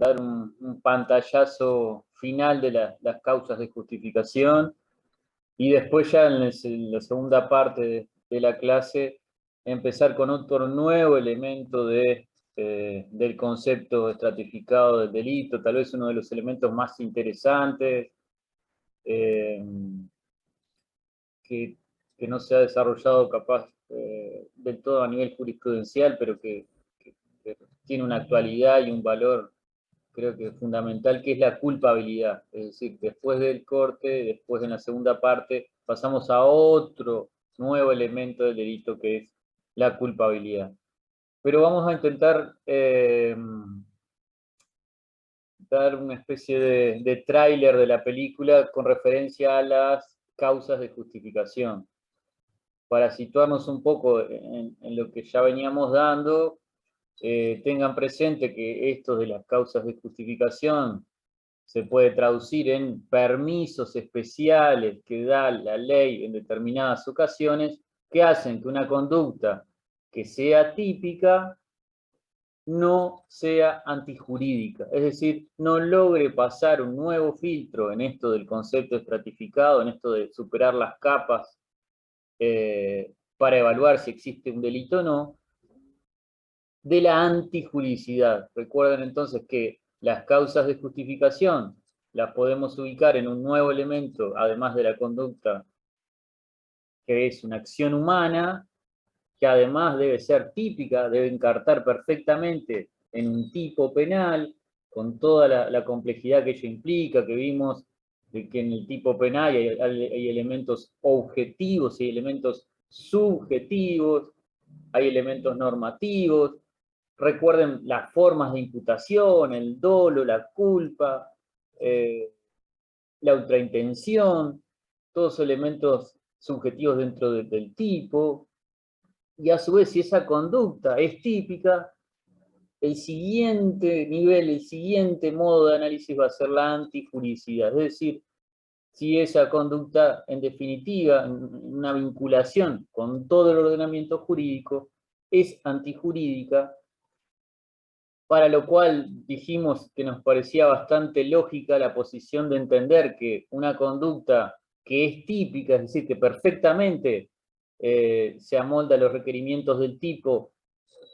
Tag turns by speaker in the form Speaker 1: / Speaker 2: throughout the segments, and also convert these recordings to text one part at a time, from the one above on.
Speaker 1: dar un pantallazo final de las causas de justificación y después ya en la segunda parte de la clase empezar con otro nuevo elemento del concepto estratificado del delito, tal vez uno de los elementos más interesantes, eh, que, que no se ha desarrollado capaz del todo a nivel jurisprudencial, pero que tiene una actualidad y un valor, creo que fundamental, que es la culpabilidad. Es decir, después del corte, después de la segunda parte, pasamos a otro nuevo elemento del delito, que es la culpabilidad. Pero vamos a intentar dar una especie de tráiler de la película con referencia a las causas de justificación. Para situarnos un poco en lo que ya veníamos dando, tengan presente que esto de las causas de justificación se puede traducir en permisos especiales que da la ley en determinadas ocasiones que hacen que una conducta que sea típica no sea antijurídica, es decir, no logre pasar un nuevo filtro en esto del concepto estratificado, en esto de superar las capas para evaluar si existe un delito o no, de la antijuridicidad. Recuerden entonces que las causas de justificación las podemos ubicar en un nuevo elemento, además de la conducta, que es una acción humana, que además debe ser típica, debe encartar perfectamente en un tipo penal, con toda la complejidad que ello implica, que vimos de que en el tipo penal hay elementos objetivos y elementos subjetivos, hay elementos normativos. Recuerden las formas de imputación, el dolo, la culpa, la ultraintención, todos elementos subjetivos dentro del tipo, y a su vez, si esa conducta es típica, el siguiente nivel, el siguiente modo de análisis va a ser la antijuridicidad, es decir, si esa conducta, en definitiva, en una vinculación con todo el ordenamiento jurídico, es antijurídica, para lo cual dijimos que nos parecía bastante lógica la posición de entender que una conducta que es típica, es decir, que perfectamente se amolda a los requerimientos del tipo,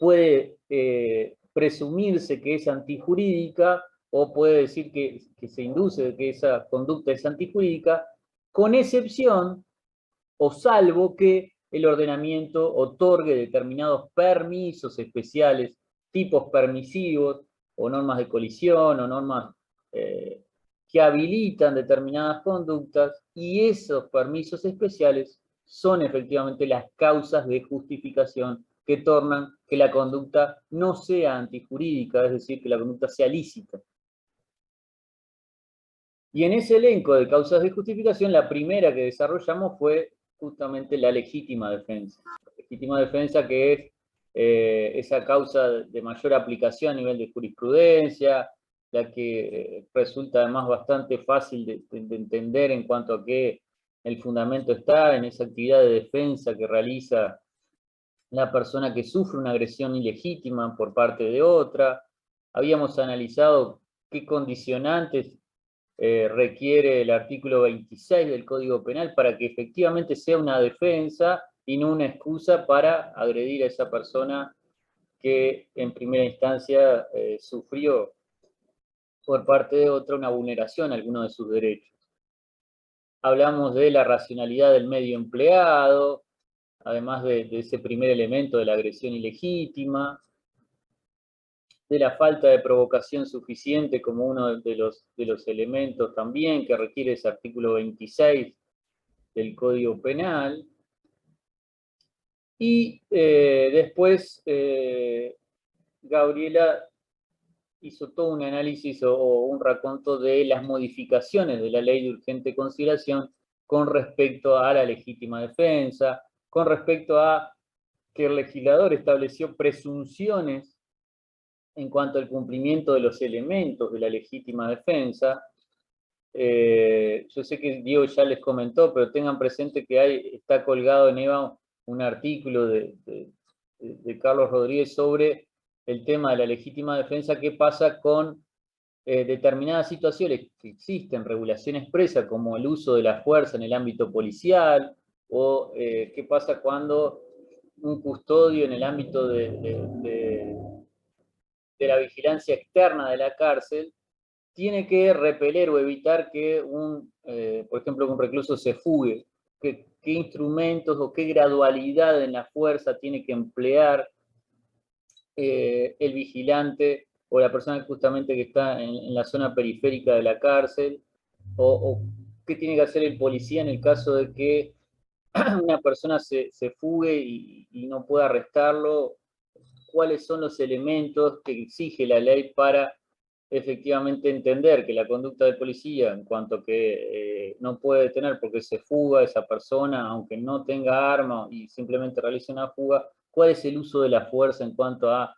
Speaker 1: puede presumirse que es antijurídica o puede decir que se induce que esa conducta es antijurídica, con excepción o salvo que el ordenamiento otorgue determinados permisos especiales, tipos permisivos, o normas de colisión, o normas que habilitan determinadas conductas, y esos permisos especiales son efectivamente las causas de justificación que tornan que la conducta no sea antijurídica, es decir, que la conducta sea lícita. Y en ese elenco de causas de justificación, la primera que desarrollamos fue justamente la legítima defensa. La legítima defensa, que es esa causa de mayor aplicación a nivel de jurisprudencia, la que resulta además bastante fácil de entender en cuanto a que el fundamento está en esa actividad de defensa que realiza la persona que sufre una agresión ilegítima por parte de otra. Habíamos analizado qué condicionantes requiere el artículo 26 del Código Penal para que efectivamente sea una defensa y no una excusa para agredir a esa persona que en primera instancia sufrió por parte de otra una vulneración a alguno de sus derechos. Hablamos de la racionalidad del medio empleado, además de ese primer elemento de la agresión ilegítima, de la falta de provocación suficiente como uno de los elementos también que requiere ese artículo 26 del Código Penal. Y después Gabriela hizo todo un análisis o un raconto de las modificaciones de la ley de urgente consideración con respecto a la legítima defensa, con respecto a que el legislador estableció presunciones en cuanto al cumplimiento de los elementos de la legítima defensa. Yo sé que Diego ya les comentó, pero tengan presente que está colgado en EVA un artículo de Carlos Rodríguez sobre el tema de la legítima defensa, qué pasa con determinadas situaciones que existen regulación expresa, como el uso de la fuerza en el ámbito policial, o qué pasa cuando un custodio en el ámbito de la vigilancia externa de la cárcel tiene que repeler o evitar que por ejemplo, un recluso se fugue. ¿Qué instrumentos o qué gradualidad en la fuerza tiene que emplear el vigilante o la persona justamente que está en la zona periférica de la cárcel? O qué tiene que hacer el policía en el caso de que una persona se fugue y no pueda arrestarlo? ¿Cuáles son los elementos que exige la ley para efectivamente entender que la conducta del policía, en cuanto que no puede detener porque se fuga esa persona, aunque no tenga arma y simplemente realice una fuga? ¿Cuál es el uso de la fuerza en cuanto a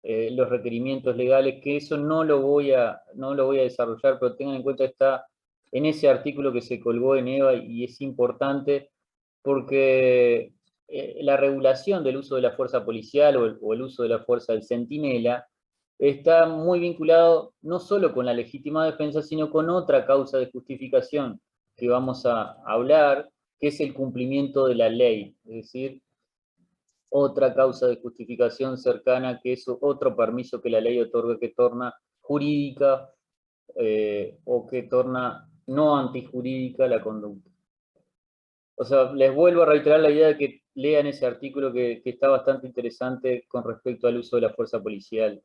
Speaker 1: los requerimientos legales? Que eso no lo voy a desarrollar, pero tengan en cuenta, está en ese artículo que se colgó en EVA, y es importante porque la regulación del uso de la fuerza policial o el uso de la fuerza del centinela está muy vinculado no solo con la legítima defensa, sino con otra causa de justificación que vamos a hablar, que es el cumplimiento de la ley. Es decir, otra causa de justificación cercana, que es otro permiso que la ley otorga, que torna jurídica o que torna no antijurídica la conducta. O sea, les vuelvo a reiterar la idea de que lean ese artículo que está bastante interesante con respecto al uso de la fuerza policial.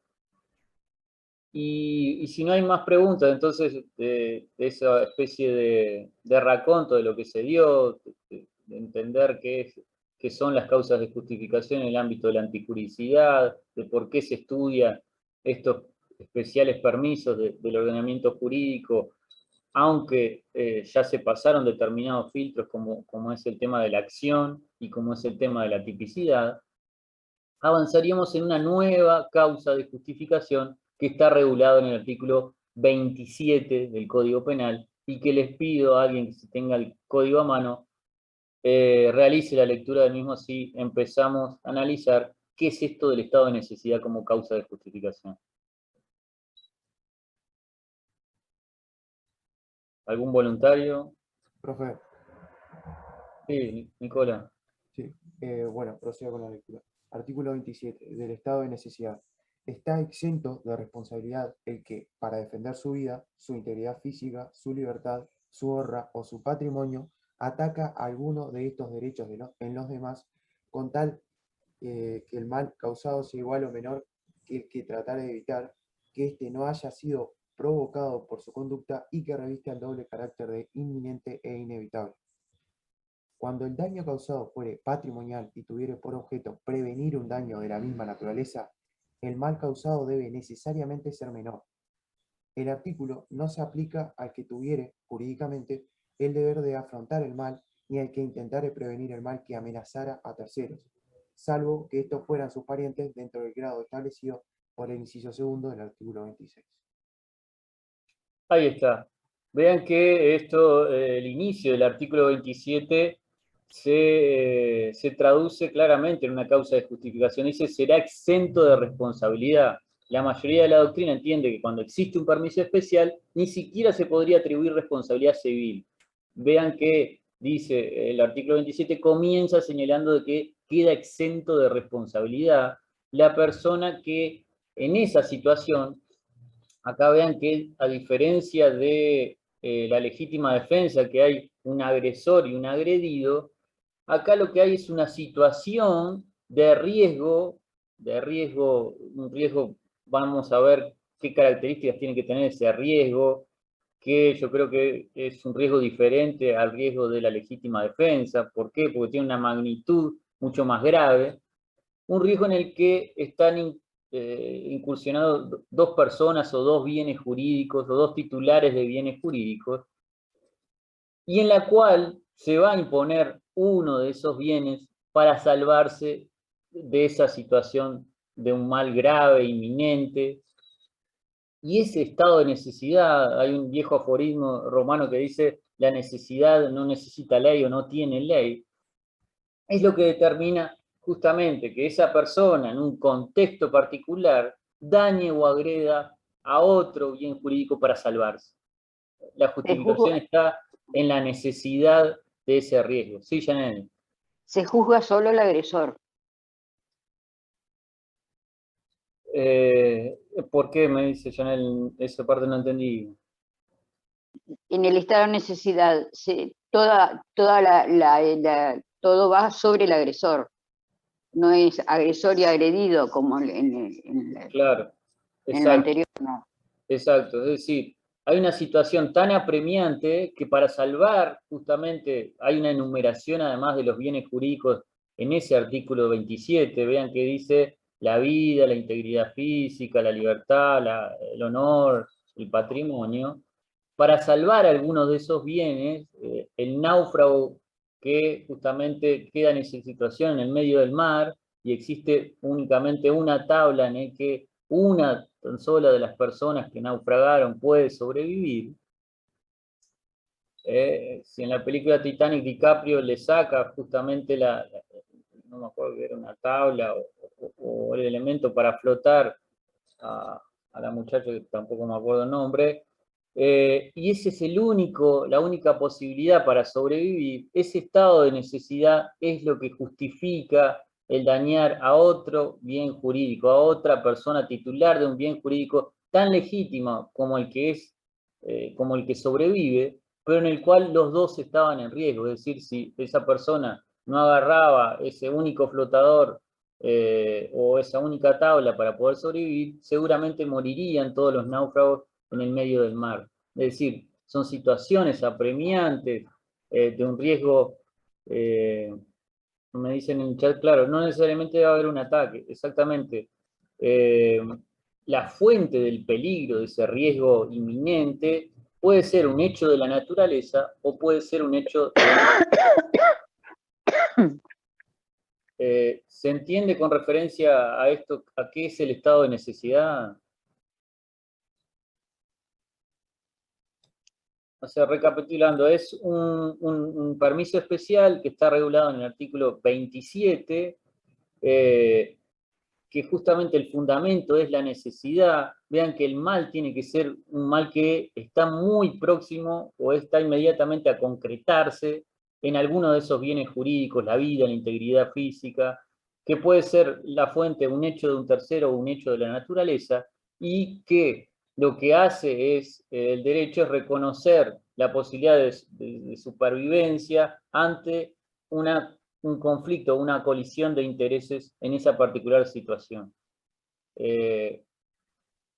Speaker 1: Y si no hay más preguntas, entonces, de esa especie de raconto de lo que se dio, de entender qué son las causas de justificación en el ámbito de la antijuricidad, de por qué se estudia estos especiales permisos del ordenamiento jurídico, aunque ya se pasaron determinados filtros, como es el tema de la acción y como es el tema de la tipicidad, avanzaríamos en una nueva causa de justificación que está regulada en el artículo 27 del Código Penal, y que les pido a alguien que se tenga el código a mano, realice la lectura del mismo, así empezamos a analizar qué es esto del estado de necesidad como causa de justificación. ¿Algún voluntario?
Speaker 2: Profe,
Speaker 1: Sí, Nicola.
Speaker 2: sí. Bueno, procedo con la lectura. Artículo 27. Del estado de necesidad. Está exento de responsabilidad el que, para defender su vida, su integridad física, su libertad, su honra o su patrimonio, ataca alguno de estos derechos en los demás, con tal que el mal causado sea igual o menor que el que tratara de evitar, que éste no haya sido provocado por su conducta y que reviste el doble carácter de inminente e inevitable. Cuando el daño causado fuere patrimonial y tuviere por objeto prevenir un daño de la misma naturaleza, el mal causado debe necesariamente ser menor. El artículo no se aplica al que tuviere, jurídicamente, el deber de afrontar el mal, ni al que intentare prevenir el mal que amenazara a terceros, salvo que estos fueran sus parientes dentro del grado establecido por el inciso segundo del artículo 26.
Speaker 1: Ahí está. Vean que esto, el inicio del artículo 27 se traduce claramente en una causa de justificación. Dice: será exento de responsabilidad. La mayoría de la doctrina entiende que cuando existe un permiso especial, ni siquiera se podría atribuir responsabilidad civil. Vean que dice el artículo 27, comienza señalando de que queda exento de responsabilidad la persona que en esa situación. Acá vean que, a diferencia de la legítima defensa, que hay un agresor y un agredido, acá lo que hay es una situación un riesgo, vamos a ver qué características tiene que tener ese riesgo, que yo creo que es un riesgo diferente al riesgo de la legítima defensa. ¿Por qué? Porque tiene una magnitud mucho más grave. Un riesgo en el que están incursionados dos personas o dos bienes jurídicos o dos titulares de bienes jurídicos, y en la cual se va a imponer uno de esos bienes para salvarse de esa situación de un mal grave, inminente. Y ese estado de necesidad, hay un viejo aforismo romano que dice: la necesidad no necesita ley o no tiene ley, es lo que determina justamente que esa persona en un contexto particular dañe o agreda a otro bien jurídico para salvarse. La justificación está en la necesidad de ese riesgo. Sí, Janelle.
Speaker 3: Se juzga solo el agresor.
Speaker 1: ¿Por qué me dice Janelle? Esa parte no entendí.
Speaker 3: En el estado de necesidad, todo va sobre el agresor. No es agresor y agredido como
Speaker 1: Claro,
Speaker 3: en el anterior. No.
Speaker 1: Exacto, es decir, hay una situación tan apremiante que para salvar justamente hay una enumeración además de los bienes jurídicos en ese artículo 27, vean que dice la vida, la integridad física, la libertad, el honor, el patrimonio. Para salvar algunos de esos bienes, el náufrago que justamente queda en esa situación en el medio del mar y existe únicamente una tabla en el que una tan sola de las personas que naufragaron puede sobrevivir. Si en la película Titanic DiCaprio le saca justamente no me acuerdo que era una tabla o el elemento para flotar a la muchacha que tampoco me acuerdo el nombre, y ese es la única posibilidad para sobrevivir. Ese estado de necesidad es lo que justifica el dañar a otro bien jurídico, a otra persona titular de un bien jurídico tan legítimo como el que como el que sobrevive, pero en el cual los dos estaban en riesgo. Es decir, si esa persona no agarraba ese único flotador o esa única tabla para poder sobrevivir, seguramente morirían todos los náufragos en el medio del mar. Es decir, son situaciones apremiantes de un riesgo, me dicen en el chat, claro, no necesariamente debe haber un ataque, exactamente. La fuente del peligro, de ese riesgo inminente, puede ser un hecho de la naturaleza o puede ser un hecho ¿se entiende con referencia a esto, a qué es el estado de necesidad? O sea, recapitulando, es un permiso especial que está regulado en el artículo 27, que justamente el fundamento es la necesidad. Vean que el mal tiene que ser un mal que está muy próximo o está inmediatamente a concretarse en alguno de esos bienes jurídicos, la vida, la integridad física, que puede ser la fuente un hecho de un tercero o un hecho de la naturaleza, y que lo que hace es, el derecho es reconocer la posibilidad de supervivencia ante un conflicto, una colisión de intereses en esa particular situación.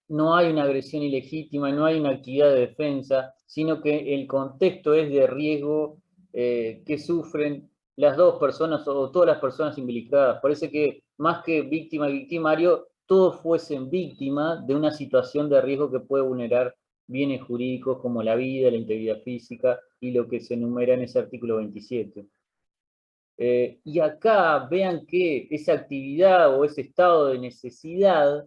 Speaker 1: No hay una agresión ilegítima, no hay una actividad de defensa, sino que el contexto es de riesgo que sufren las dos personas o todas las personas implicadas. Parece que más que víctima y victimario, todos fuesen víctimas de una situación de riesgo que puede vulnerar bienes jurídicos como la vida, la integridad física y lo que se enumera en ese artículo 27. Y acá vean que esa actividad o ese estado de necesidad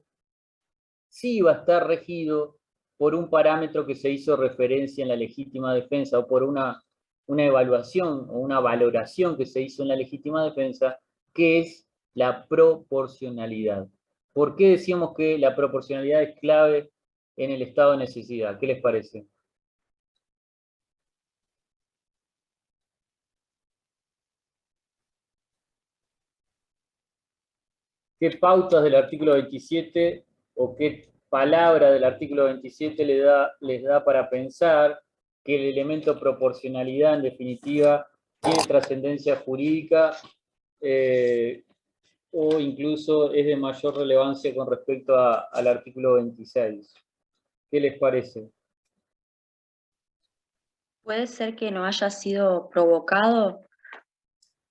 Speaker 1: sí va a estar regido por un parámetro que se hizo referencia en la legítima defensa o por una evaluación o una valoración que se hizo en la legítima defensa, que es la proporcionalidad. ¿Por qué decíamos que la proporcionalidad es clave en el estado de necesidad? ¿Qué les parece? ¿Qué pautas del artículo 27 o qué palabra del artículo 27 les da para pensar que el elemento proporcionalidad, en definitiva, tiene trascendencia jurídica o incluso es de mayor relevancia con respecto al artículo 26? ¿Qué les parece?
Speaker 4: Puede ser que no haya sido provocado,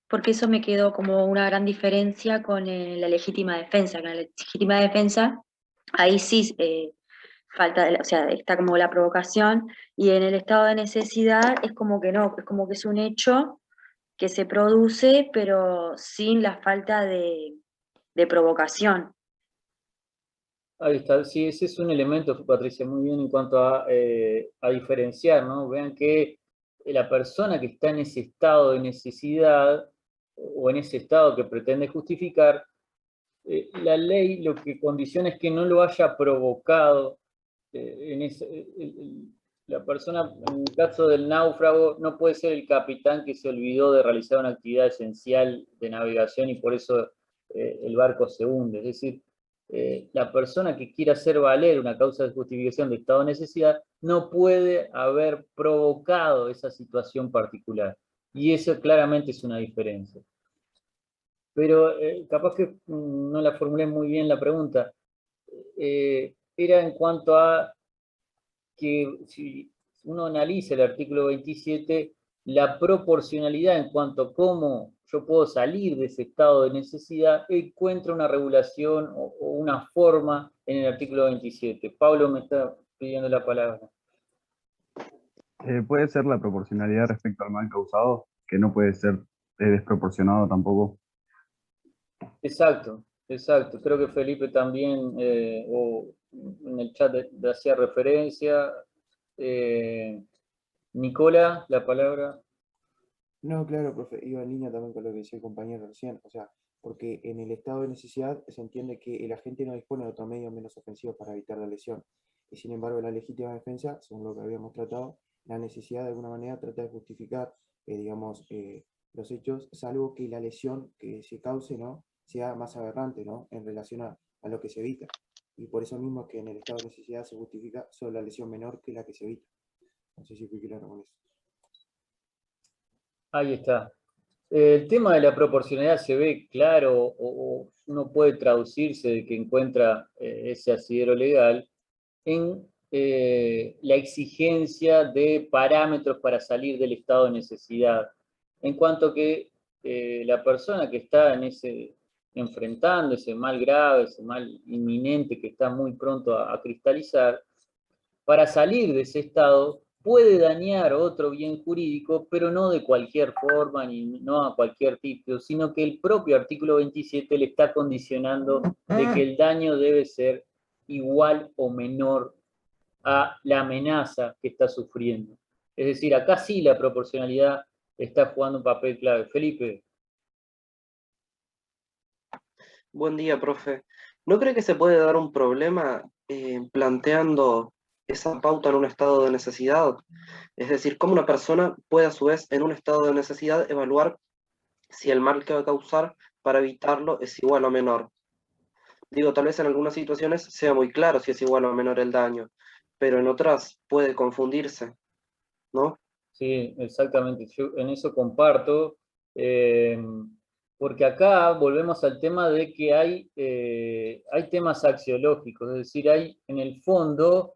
Speaker 4: porque eso me quedó como una gran diferencia con la legítima defensa. Con la legítima defensa, ahí sí falta, o sea, está como la provocación, y en el estado de necesidad es como que no, es como que es un hecho que se produce, pero sin la falta de provocación.
Speaker 1: Ahí está, sí, ese es un elemento, Patricia, muy bien en cuanto a diferenciar, ¿no? Vean que la persona que está en ese estado de necesidad o en ese estado que pretende justificar, la ley lo que condiciona es que no lo haya provocado la persona, en el caso del náufrago, no puede ser el capitán que se olvidó de realizar una actividad esencial de navegación y por eso el barco se hunde. Es decir, la persona que quiera hacer valer una causa de justificación de estado de necesidad no puede haber provocado esa situación particular. Y eso claramente es una diferencia. Pero capaz que no la formulé muy bien la pregunta. Era en cuanto a que si uno analiza el artículo 27, la proporcionalidad en cuanto a cómo yo puedo salir de ese estado de necesidad, encuentra una regulación o una forma en el artículo 27. Pablo me está pidiendo la palabra.
Speaker 5: Puede ser la proporcionalidad respecto al mal causado, que no puede ser desproporcionado tampoco.
Speaker 1: Exacto, exacto. Creo que Felipe también, o en el chat hacía referencia. Nicola, la palabra.
Speaker 2: No, claro, profe, iba en línea también con lo que decía el compañero recién, o sea, porque en el estado de necesidad se entiende que el agente no dispone de otro medio menos ofensivo para evitar la lesión, y sin embargo la legítima defensa, según lo que habíamos tratado, la necesidad de alguna manera trata de justificar, digamos, los hechos, salvo que la lesión que se cause, ¿no?, sea más aberrante, ¿no?, en relación a lo que se evita, y por eso mismo que en el estado de necesidad se justifica solo la lesión menor que la que se evita. No sé si fui claro con eso.
Speaker 1: Ahí está. El tema de la proporcionalidad se ve claro o uno puede traducirse de que encuentra ese asidero legal en la exigencia de parámetros para salir del estado de necesidad. En cuanto que la persona que está enfrentando ese mal grave, ese mal inminente que está muy pronto a cristalizar, para salir de ese estado puede dañar otro bien jurídico, pero no de cualquier forma, ni no a cualquier tipo, sino que el propio artículo 27 le está condicionando de que el daño debe ser igual o menor a la amenaza que está sufriendo. Es decir, acá sí la proporcionalidad está jugando un papel clave. Felipe.
Speaker 6: Buen día, profe. ¿No cree que se puede dar un problema planteando esa pauta en un estado de necesidad? Es decir, cómo una persona puede a su vez en un estado de necesidad evaluar si el mal que va a causar para evitarlo es igual o menor. Digo, tal vez en algunas situaciones sea muy claro si es igual o menor el daño, pero en otras puede confundirse, ¿no?
Speaker 1: Sí, exactamente. Yo en eso comparto, porque acá volvemos al tema de que hay temas axiológicos, es decir, hay en el fondo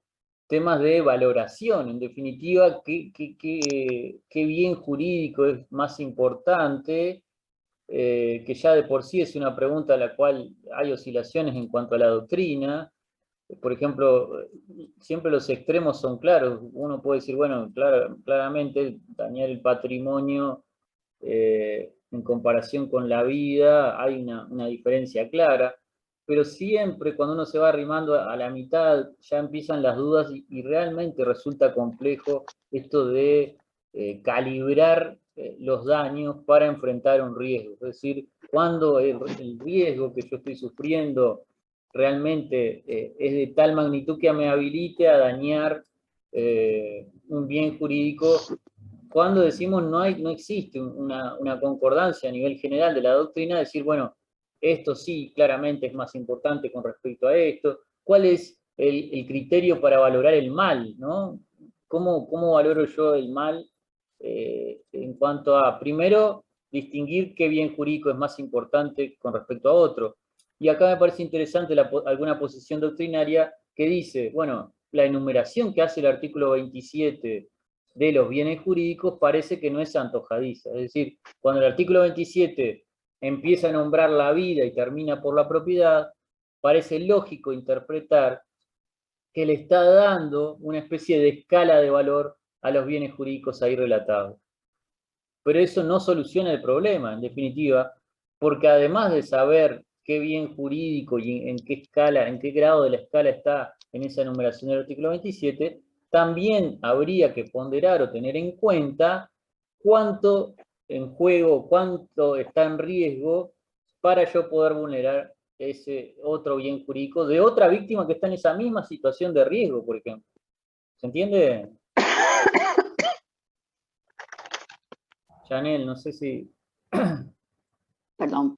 Speaker 1: temas de valoración, en definitiva, qué bien jurídico es más importante, que ya de por sí es una pregunta a la cual hay oscilaciones en cuanto a la doctrina. Por ejemplo, siempre los extremos son claros. Uno puede decir, bueno, claramente dañar el patrimonio en comparación con la vida, hay una diferencia clara, pero siempre cuando uno se va arrimando a la mitad ya empiezan las dudas y realmente resulta complejo esto de calibrar los daños para enfrentar un riesgo. Es decir, cuando el riesgo que yo estoy sufriendo realmente es de tal magnitud que me habilite a dañar un bien jurídico, cuando decimos no existe una concordancia a nivel general de la doctrina, decir, bueno, esto sí claramente es más importante con respecto a esto, ¿cuál es el criterio para valorar el mal, ¿no? ¿Cómo valoro yo el mal en cuanto a, primero, distinguir qué bien jurídico es más importante con respecto a otro? Y acá me parece interesante alguna posición doctrinaria que dice, bueno, la enumeración que hace el artículo 27 de los bienes jurídicos parece que no es antojadiza. Es decir, cuando el artículo 27 empieza a nombrar la vida y termina por la propiedad, parece lógico interpretar que le está dando una especie de escala de valor a los bienes jurídicos ahí relatados. Pero eso no soluciona el problema, en definitiva, porque además de saber qué bien jurídico y en qué escala, en qué grado de la escala está en esa enumeración del artículo 27, también habría que ponderar o tener en cuenta cuánto en juego, cuánto está en riesgo para yo poder vulnerar ese otro bien jurídico de otra víctima que está en esa misma situación de riesgo, por ejemplo. ¿Se entiende? Janel, no sé si...
Speaker 3: Perdón.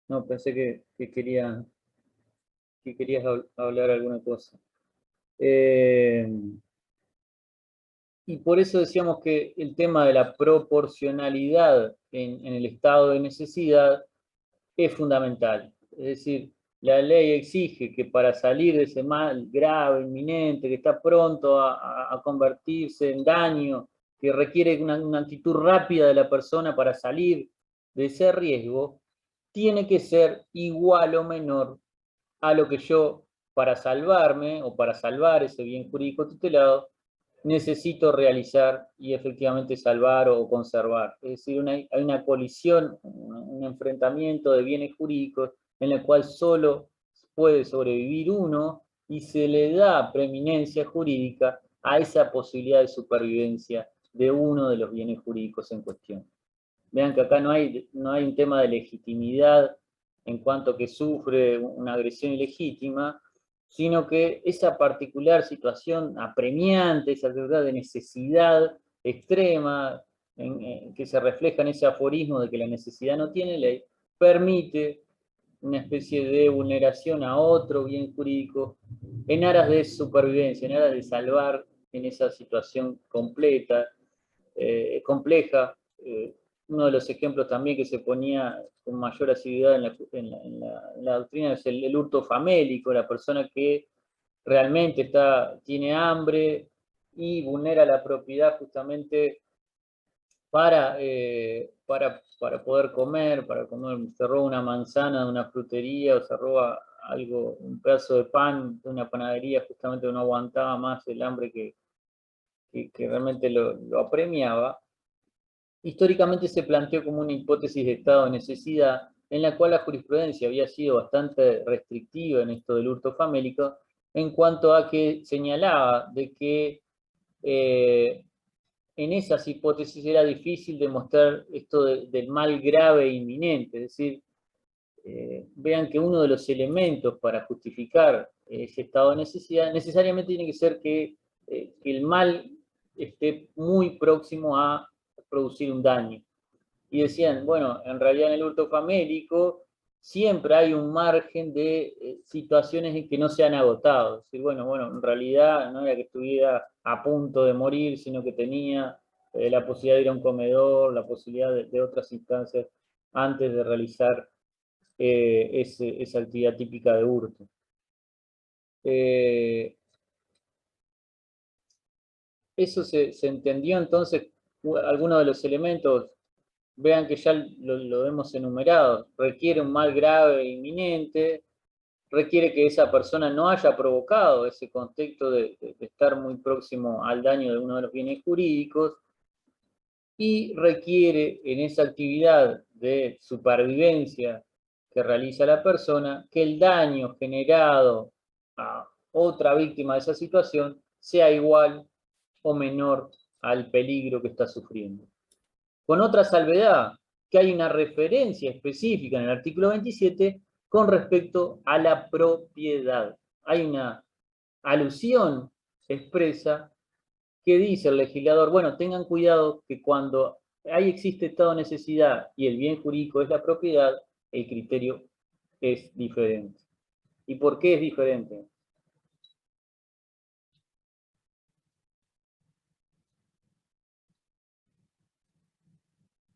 Speaker 1: No, pensé que querías hablar alguna cosa. Y por eso decíamos que el tema de la proporcionalidad en el estado de necesidad es fundamental. Es decir, la ley exige que para salir de ese mal grave, inminente, que está pronto a convertirse en daño, que requiere una actitud rápida de la persona para salir de ese riesgo, tiene que ser igual o menor a lo que yo, para salvarme o para salvar ese bien jurídico tutelado, necesito realizar y efectivamente salvar o conservar. Es decir, hay una colisión, un enfrentamiento de bienes jurídicos en el cual solo puede sobrevivir uno y se le da preeminencia jurídica a esa posibilidad de supervivencia de uno de los bienes jurídicos en cuestión. Vean que acá no hay un tema de legitimidad en cuanto que sufre una agresión ilegítima, sino que esa particular situación apremiante, esa de necesidad extrema, que se refleja en ese aforismo de que la necesidad no tiene ley, permite una especie de vulneración a otro bien jurídico en aras de supervivencia, en aras de salvar en esa situación completa, compleja. Uno de los ejemplos también que se ponía con mayor asiduidad en la doctrina es el hurto famélico, la persona que realmente tiene hambre y vulnera la propiedad justamente para poder comer, se roba una manzana de una frutería o se roba algo, un pedazo de pan de una panadería, justamente no aguantaba más el hambre que realmente lo apremiaba. Históricamente se planteó como una hipótesis de estado de necesidad, en la cual la jurisprudencia había sido bastante restrictiva en esto del hurto famélico, en cuanto a que señalaba de que en esas hipótesis era difícil demostrar esto del mal grave e inminente, es decir, vean que uno de los elementos para justificar ese estado de necesidad necesariamente tiene que ser que el mal esté muy próximo a producir un daño. Y decían, bueno, en realidad en el hurto famélico siempre hay un margen de situaciones en que no se han agotado. Es decir, bueno, en realidad no era que estuviera a punto de morir, sino que tenía la posibilidad de ir a un comedor, la posibilidad de otras instancias antes de realizar esa actividad típica de hurto. Eso se entendió entonces, algunos de los elementos, vean que ya lo hemos enumerado, requiere un mal grave e inminente, requiere que esa persona no haya provocado ese contexto de estar muy próximo al daño de uno de los bienes jurídicos, y requiere en esa actividad de supervivencia que realiza la persona, que el daño generado a otra víctima de esa situación sea igual o menor al peligro que está sufriendo. Con otra salvedad, que hay una referencia específica en el artículo 27 con respecto a la propiedad. Hay una alusión expresa que dice el legislador, bueno, tengan cuidado que cuando existe estado de necesidad y el bien jurídico es la propiedad, el criterio es diferente. ¿Y por qué es diferente?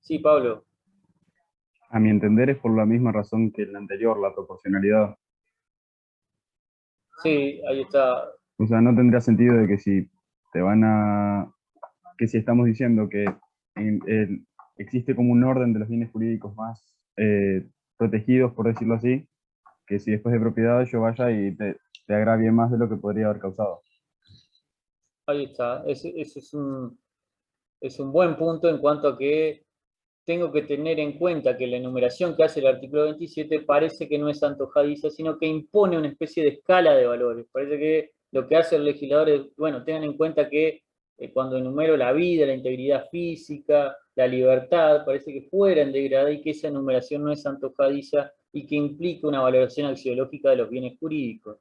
Speaker 1: Sí, Pablo.
Speaker 5: A mi entender es por la misma razón que la anterior, la proporcionalidad.
Speaker 1: Sí, ahí está.
Speaker 5: O sea, no tendría sentido de que si que si estamos diciendo que existe como un orden de los bienes jurídicos más protegidos, por decirlo así, que si después de propiedad yo vaya y te agravie más de lo que podría haber causado.
Speaker 1: Ahí está. Ese es un buen punto en cuanto a que tengo que tener en cuenta que la enumeración que hace el artículo 27 parece que no es antojadiza, sino que impone una especie de escala de valores. Parece que lo que hace el legislador es, bueno, tengan en cuenta que cuando enumero la vida, la integridad física, la libertad, parece que fuera en degradé y que esa enumeración no es antojadiza y que implica una valoración axiológica de los bienes jurídicos.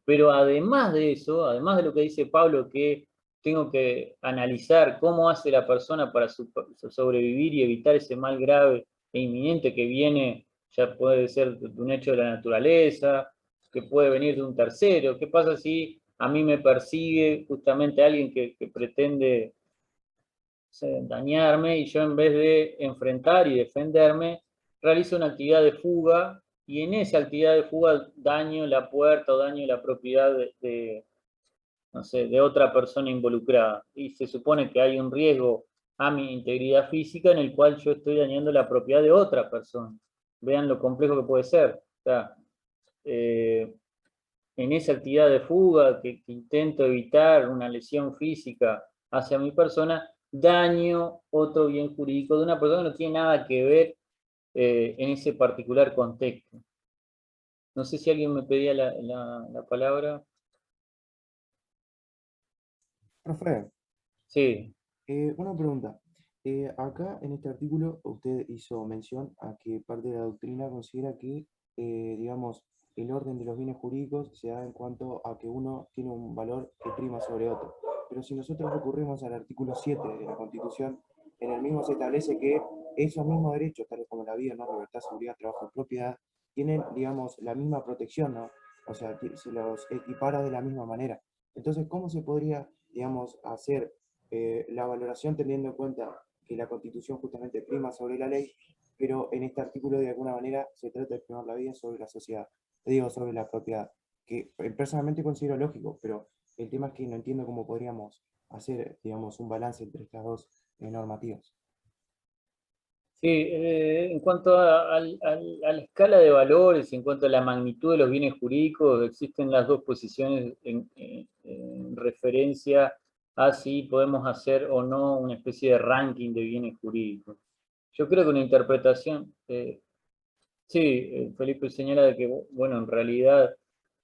Speaker 1: Pero además de eso, además de lo que dice Pablo, que tengo que analizar cómo hace la persona para sobrevivir y evitar ese mal grave e inminente que viene, ya puede ser de un hecho de la naturaleza, que puede venir de un tercero. ¿Qué pasa si a mí me persigue justamente alguien que pretende dañarme y yo en vez de enfrentar y defenderme, realizo una actividad de fuga y en esa actividad de fuga daño la puerta o daño la propiedad no sé, de otra persona involucrada? Y se supone que hay un riesgo a mi integridad física en el cual yo estoy dañando la propiedad de otra persona. Vean lo complejo que puede ser. O sea, en esa actividad de fuga que intento evitar una lesión física hacia mi persona, daño otro bien jurídico de una persona que no tiene nada que ver en ese particular contexto. No sé si alguien me pedía la palabra.
Speaker 2: Profe,
Speaker 1: Sí,
Speaker 2: una pregunta. Acá en este artículo usted hizo mención a que parte de la doctrina considera que, digamos, el orden de los bienes jurídicos se da en cuanto a que uno tiene un valor que prima sobre otro. Pero si nosotros recurrimos al artículo 7 de la Constitución, en el mismo se establece que esos mismos derechos, tales como la vida, ¿no? Libertad, seguridad, trabajo y propiedad, tienen, digamos, la misma protección, ¿no? O sea, se los equipara de la misma manera. Entonces, ¿cómo se podría, digamos, hacer la valoración teniendo en cuenta que la Constitución justamente prima sobre la ley, pero en este artículo de alguna manera se trata de primar la vida sobre la sociedad, te digo, sobre la propiedad, que personalmente considero lógico, pero el tema es que no entiendo cómo podríamos hacer, digamos, un balance entre estas dos normativas.
Speaker 1: sí, en cuanto a la escala de valores, en cuanto a la magnitud de los bienes jurídicos, existen las dos posiciones en referencia a si podemos hacer o no una especie de ranking de bienes jurídicos. Yo creo que una interpretación, sí, Felipe señala de que, bueno, en realidad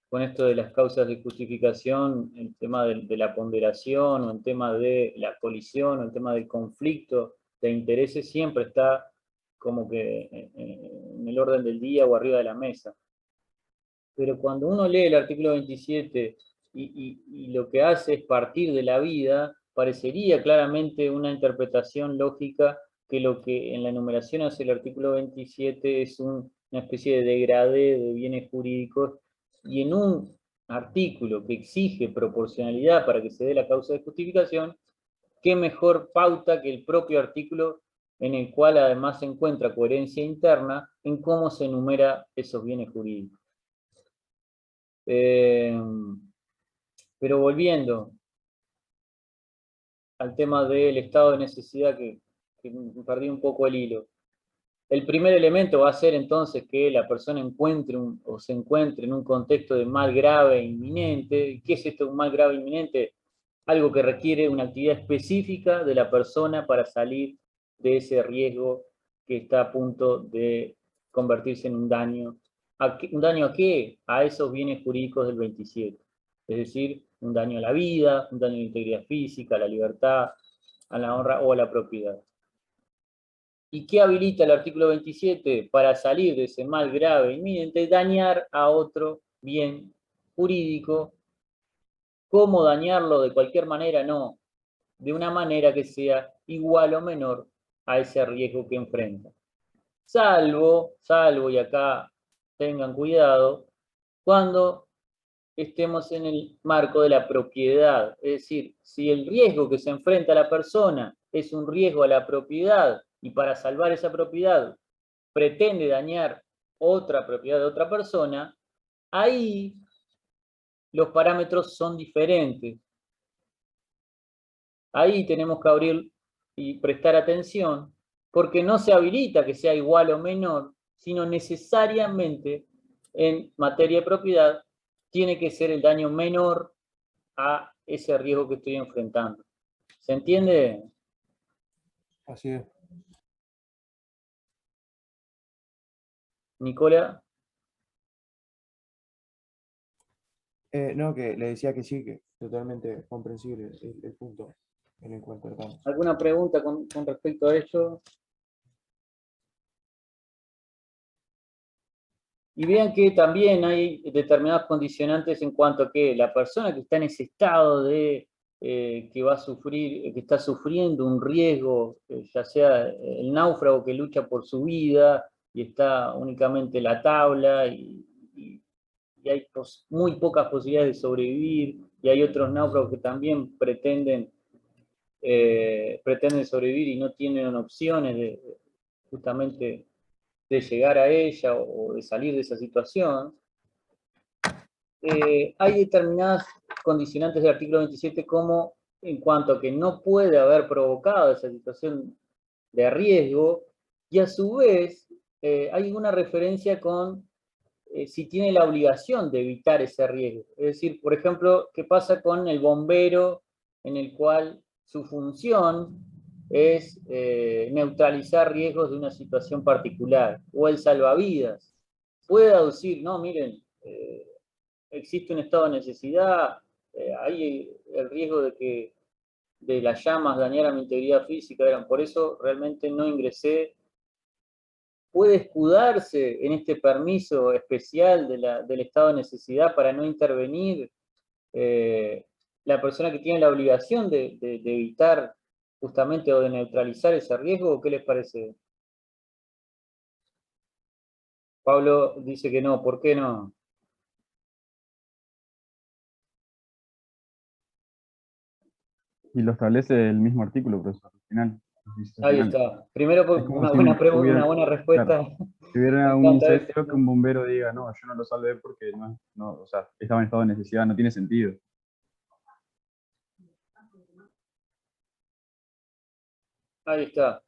Speaker 1: con esto de las causas de justificación, el tema de la ponderación o el tema de la colisión o el tema del conflicto de intereses siempre está como que en el orden del día o arriba de la mesa. Pero cuando uno lee el artículo 27 y lo que hace es partir de la vida, parecería claramente una interpretación lógica que lo que en la enumeración hace el artículo 27 es una especie de degradé de bienes jurídicos, y en un artículo que exige proporcionalidad para que se dé la causa de justificación, qué mejor pauta que el propio artículo en el cual además se encuentra coherencia interna en cómo se enumera esos bienes jurídicos. Pero volviendo al tema del estado de necesidad, que perdí un poco el hilo. El primer elemento va a ser entonces que la persona encuentre o se encuentre en un contexto de mal grave e inminente. ¿Qué es esto de un mal grave e inminente? Algo que requiere una actividad específica de la persona para salir de ese riesgo que está a punto de convertirse en un daño. ¿Un daño a qué? A esos bienes jurídicos del 27. Es decir, un daño a la vida, un daño a la integridad física, a la libertad, a la honra o a la propiedad. ¿Y qué habilita el artículo 27 para salir de ese mal grave inminente? Dañar a otro bien jurídico. ¿Cómo dañarlo? De cualquier manera, no. De una manera que sea igual o menor a ese riesgo que enfrenta. Salvo, y acá tengan cuidado, cuando estemos en el marco de la propiedad. Es decir, si el riesgo que se enfrenta a la persona es un riesgo a la propiedad y para salvar esa propiedad pretende dañar otra propiedad de otra persona, ahí los parámetros son diferentes. Ahí tenemos que abrir y prestar atención, porque no se habilita que sea igual o menor, sino necesariamente en materia de propiedad tiene que ser el daño menor a ese riesgo que estoy enfrentando. ¿Se entiende?
Speaker 2: Así es.
Speaker 1: Nicola.
Speaker 2: No, que le decía que sí, que totalmente comprensible el punto. en el cual tratamos.
Speaker 1: ¿Alguna pregunta con respecto a ello? Y vean que también hay determinados condicionantes en cuanto a que la persona que está en ese estado de que va a sufrir, que está sufriendo un riesgo, ya sea el náufrago que lucha por su vida y está únicamente en la tabla y hay muy pocas posibilidades de sobrevivir, y hay otros náufragos que también pretenden sobrevivir y no tienen opciones de justamente de llegar a ella o de salir de esa situación. Hay determinadas condicionantes del artículo 27 como en cuanto a que no puede haber provocado esa situación de riesgo, y a su vez hay una referencia con si tiene la obligación de evitar ese riesgo. Es decir, por ejemplo, ¿qué pasa con el bombero en el cual su función es neutralizar riesgos de una situación particular? O el salvavidas. Puede aducir, no, miren, existe un estado de necesidad, hay el riesgo de que de las llamas dañaran mi integridad física, por eso realmente no ingresé. Puede escudarse en este permiso especial del estado de necesidad para no intervenir la persona que tiene la obligación de evitar justamente o de neutralizar ese riesgo, ¿o qué les parece? Pablo dice que no, ¿por qué no?
Speaker 5: Y lo establece el mismo artículo, profesor, al final.
Speaker 1: Ahí está. Primero,
Speaker 5: Es como
Speaker 1: una
Speaker 5: si
Speaker 1: buena pregunta, una
Speaker 5: hubiera,
Speaker 1: buena respuesta.
Speaker 5: claro, si hubiera
Speaker 1: Me
Speaker 5: un
Speaker 1: encanta
Speaker 5: incendio
Speaker 1: eso.
Speaker 5: que un bombero diga, no, yo no lo salvé porque o sea, estaba en estado de necesidad, no tiene sentido.
Speaker 1: Ahí está.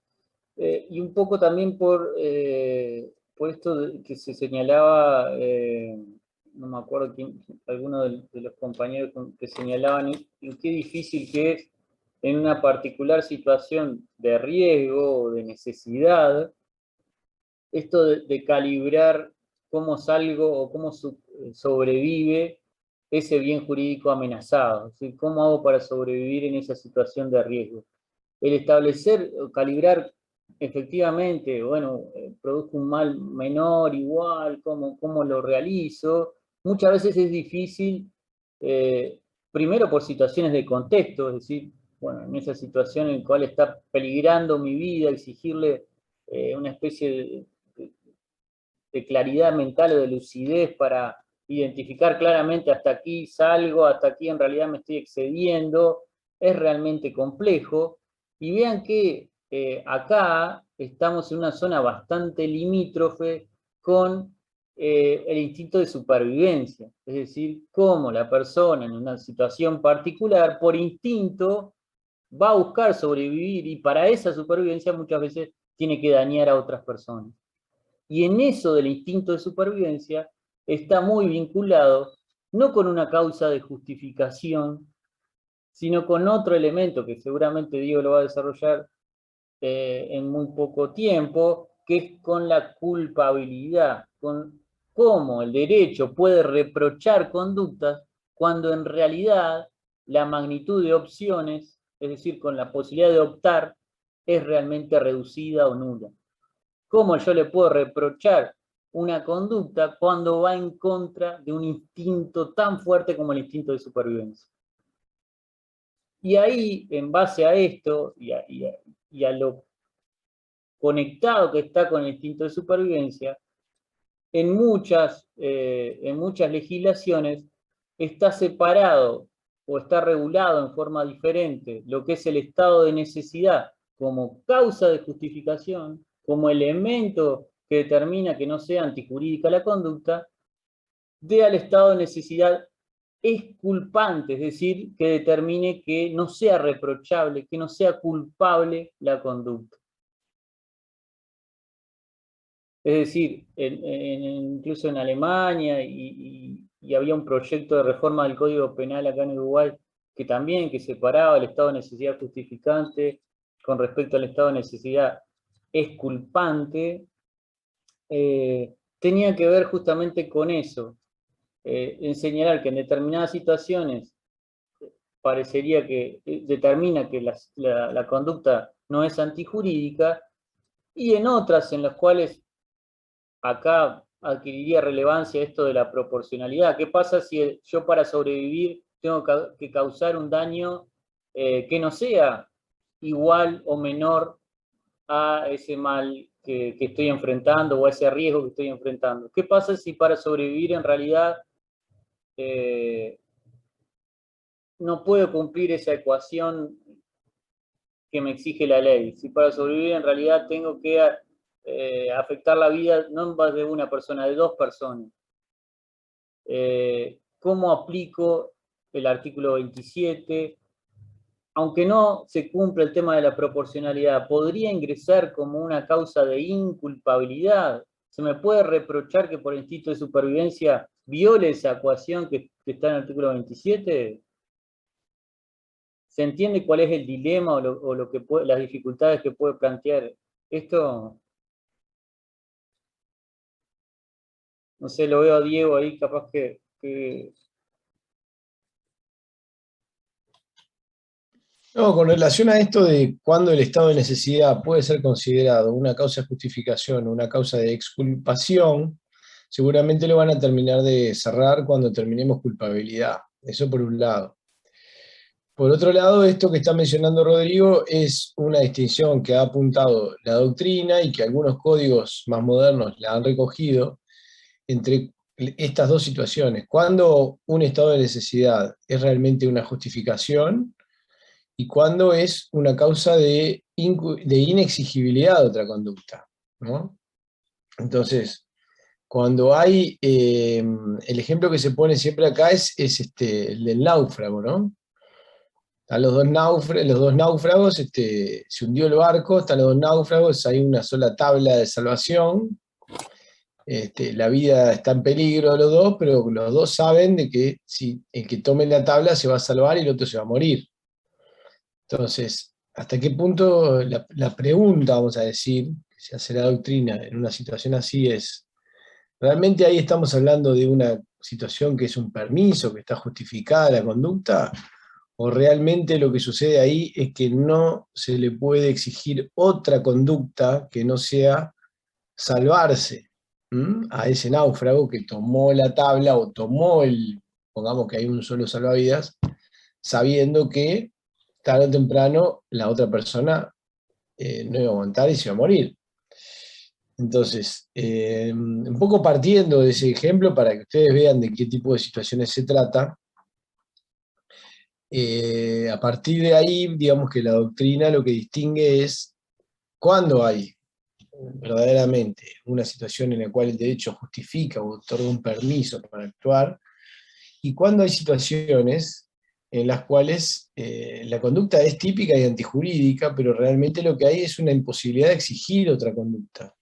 Speaker 1: Y un poco también por esto que se señalaba, no me acuerdo quién, alguno de los compañeros que señalaban en qué difícil que es en una particular situación de riesgo o de necesidad, esto de calibrar cómo salgo o cómo sobrevive ese bien jurídico amenazado. Es decir, ¿cómo hago para sobrevivir en esa situación de riesgo? El establecer, calibrar efectivamente, bueno, produzco un mal menor, igual, ¿cómo lo realizo? Muchas veces es difícil, primero por situaciones de contexto, es decir, bueno, en esa situación en la cual está peligrando mi vida, exigirle una especie de claridad mental o de lucidez para identificar claramente hasta aquí salgo, hasta aquí en realidad me estoy excediendo, es realmente complejo. Y vean que acá estamos en una zona bastante limítrofe con el instinto de supervivencia, es decir, cómo la persona en una situación particular, por instinto, va a buscar sobrevivir y para esa supervivencia muchas veces tiene que dañar a otras personas. Y en eso del instinto de supervivencia está muy vinculado, no con una causa de justificación, sino con otro elemento que seguramente Diego lo va a desarrollar en muy poco tiempo, que es con la culpabilidad, con cómo el derecho puede reprochar conductas cuando en realidad la magnitud de opciones, es decir, con la posibilidad de optar, es realmente reducida o nula. ¿Cómo yo le puedo reprochar una conducta cuando va en contra de un instinto tan fuerte como el instinto de supervivencia? Y ahí, en base a esto y a lo conectado que está con el instinto de supervivencia, en muchas legislaciones está separado o está regulado en forma diferente lo que es el estado de necesidad como causa de justificación, como elemento que determina que no sea antijurídica la conducta, de al estado de necesidad exculpante, es decir, que determine que no sea reprochable, que no sea culpable la conducta. Es decir, incluso en Alemania y había un proyecto de reforma del Código Penal acá en Uruguay que también que separaba el estado de necesidad justificante con respecto al estado de necesidad exculpante, tenía que ver justamente con eso, en señalar que en determinadas situaciones parecería que determina que la conducta no es antijurídica, y en otras en las cuales acá adquiriría relevancia esto de la proporcionalidad. ¿Qué pasa si yo para sobrevivir tengo que causar un daño que no sea igual o menor a ese mal que estoy enfrentando o a ese riesgo que estoy enfrentando? ¿Qué pasa si para sobrevivir en realidad no puedo cumplir esa ecuación que me exige la ley? Si para sobrevivir en realidad tengo que afectar la vida no más de una persona, de dos personas. ¿Cómo aplico el artículo 27? Aunque no se cumpla el tema de la proporcionalidad, ¿podría ingresar como una causa de inculpabilidad? ¿Se me puede reprochar que por instinto de supervivencia viole esa ecuación que está en el artículo 27? ¿Se entiende cuál es el dilema o lo que las dificultades que puede plantear esto? No sé, lo veo a Diego ahí, capaz que...
Speaker 7: No, con relación a esto de cuándo el estado de necesidad puede ser considerado una causa de justificación o una causa de exculpación, seguramente lo van a terminar de cerrar cuando terminemos culpabilidad. Eso por un lado. Por otro lado, esto que está mencionando Rodrigo es una distinción que ha apuntado la doctrina y que algunos códigos más modernos la han recogido entre estas dos situaciones. Cuando un estado de necesidad es realmente una justificación y cuando es una causa de inexigibilidad de otra conducta, ¿no? Entonces, cuando hay, el ejemplo que se pone siempre acá es el del náufrago, ¿no? Están los dos náufragos, se hundió el barco, están los dos náufragos, hay una sola tabla de salvación, la vida está en peligro de los dos, pero los dos saben de que si el que tome la tabla se va a salvar y el otro se va a morir. Entonces, ¿hasta qué punto la pregunta, vamos a decir, que se hace la doctrina en una situación así es, ¿realmente ahí estamos hablando de una situación que es un permiso, que está justificada la conducta? ¿O realmente lo que sucede ahí es que no se le puede exigir otra conducta que no sea salvarse a ese náufrago que tomó la tabla o tomó pongamos que hay un solo salvavidas, sabiendo que tarde o temprano la otra persona no iba a aguantar y se iba a morir? Entonces, un poco partiendo de ese ejemplo para que ustedes vean de qué tipo de situaciones se trata, a partir de ahí, digamos que la doctrina lo que distingue es cuándo hay verdaderamente una situación en la cual el derecho justifica o otorga un permiso para actuar, y cuándo hay situaciones en las cuales la conducta es típica y antijurídica, pero realmente lo que hay es una imposibilidad de exigir otra conducta,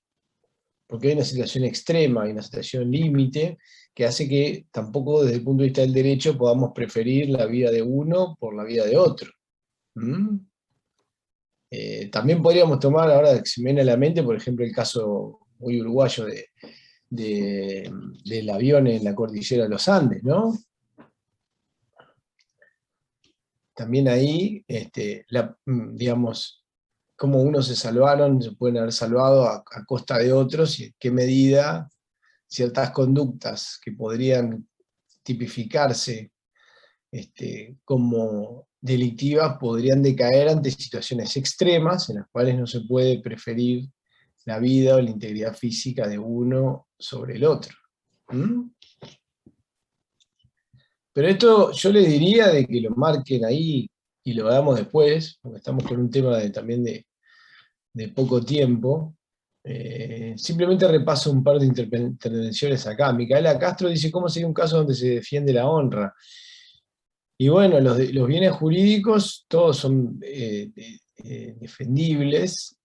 Speaker 7: porque hay una situación extrema, hay una situación límite, que hace que tampoco desde el punto de vista del derecho podamos preferir la vida de uno por la vida de otro. También podríamos tomar, ahora que se me viene a la mente, por ejemplo, el caso muy uruguayo del avión en la cordillera de los Andes, ¿no? También ahí, digamos, cómo unos se salvaron, se pueden haber salvado a costa de otros, y en qué medida ciertas conductas que podrían tipificarse como delictivas podrían decaer ante situaciones extremas en las cuales no se puede preferir la vida o la integridad física de uno sobre el otro. Pero esto yo les diría de que lo marquen ahí y lo hagamos después, porque estamos con un tema también de poco tiempo. Simplemente repaso un par de intervenciones acá. Micaela Castro dice, ¿cómo sería un caso donde se defiende la honra? Y bueno, los bienes jurídicos todos son defendibles.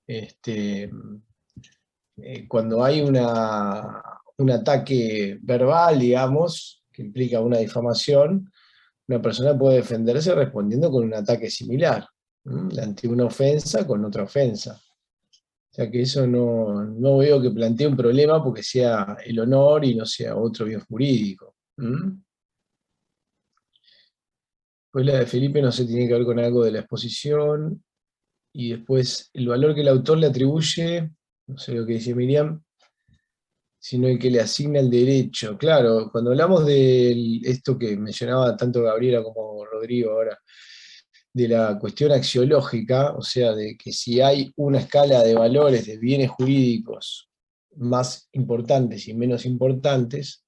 Speaker 7: Cuando hay un ataque verbal, digamos, que implica una difamación, una persona puede defenderse respondiendo con un ataque similar, ante una ofensa con otra ofensa. O sea que eso no veo que plantee un problema porque sea el honor y no sea otro bien jurídico. Después la de Felipe, no sé, tiene que ver con algo de la exposición. Y después el valor que el autor le atribuye, no sé lo que dice Miriam, sino el que le asigna el derecho. Claro, cuando hablamos de esto que mencionaba tanto Gabriela como Rodrigo ahora, de la cuestión axiológica, o sea, de que si hay una escala de valores de bienes jurídicos más importantes y menos importantes,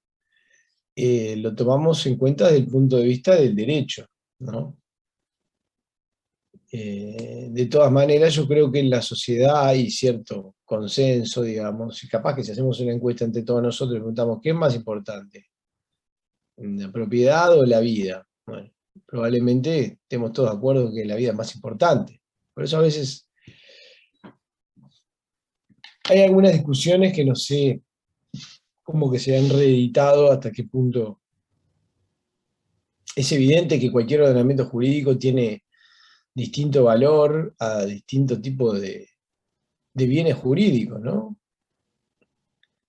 Speaker 7: lo tomamos en cuenta desde el punto de vista del derecho, ¿no? De todas maneras, yo creo que en la sociedad hay cierto consenso, digamos, y capaz que si hacemos una encuesta entre todos nosotros y preguntamos, ¿qué es más importante? ¿La propiedad o la vida? Bueno, probablemente estemos todos de acuerdo que la vida es más importante. Por eso a veces hay algunas discusiones que no sé cómo que se han reeditado, hasta qué punto. Es evidente que cualquier ordenamiento jurídico tiene distinto valor a distinto tipo de bienes jurídicos, ¿no?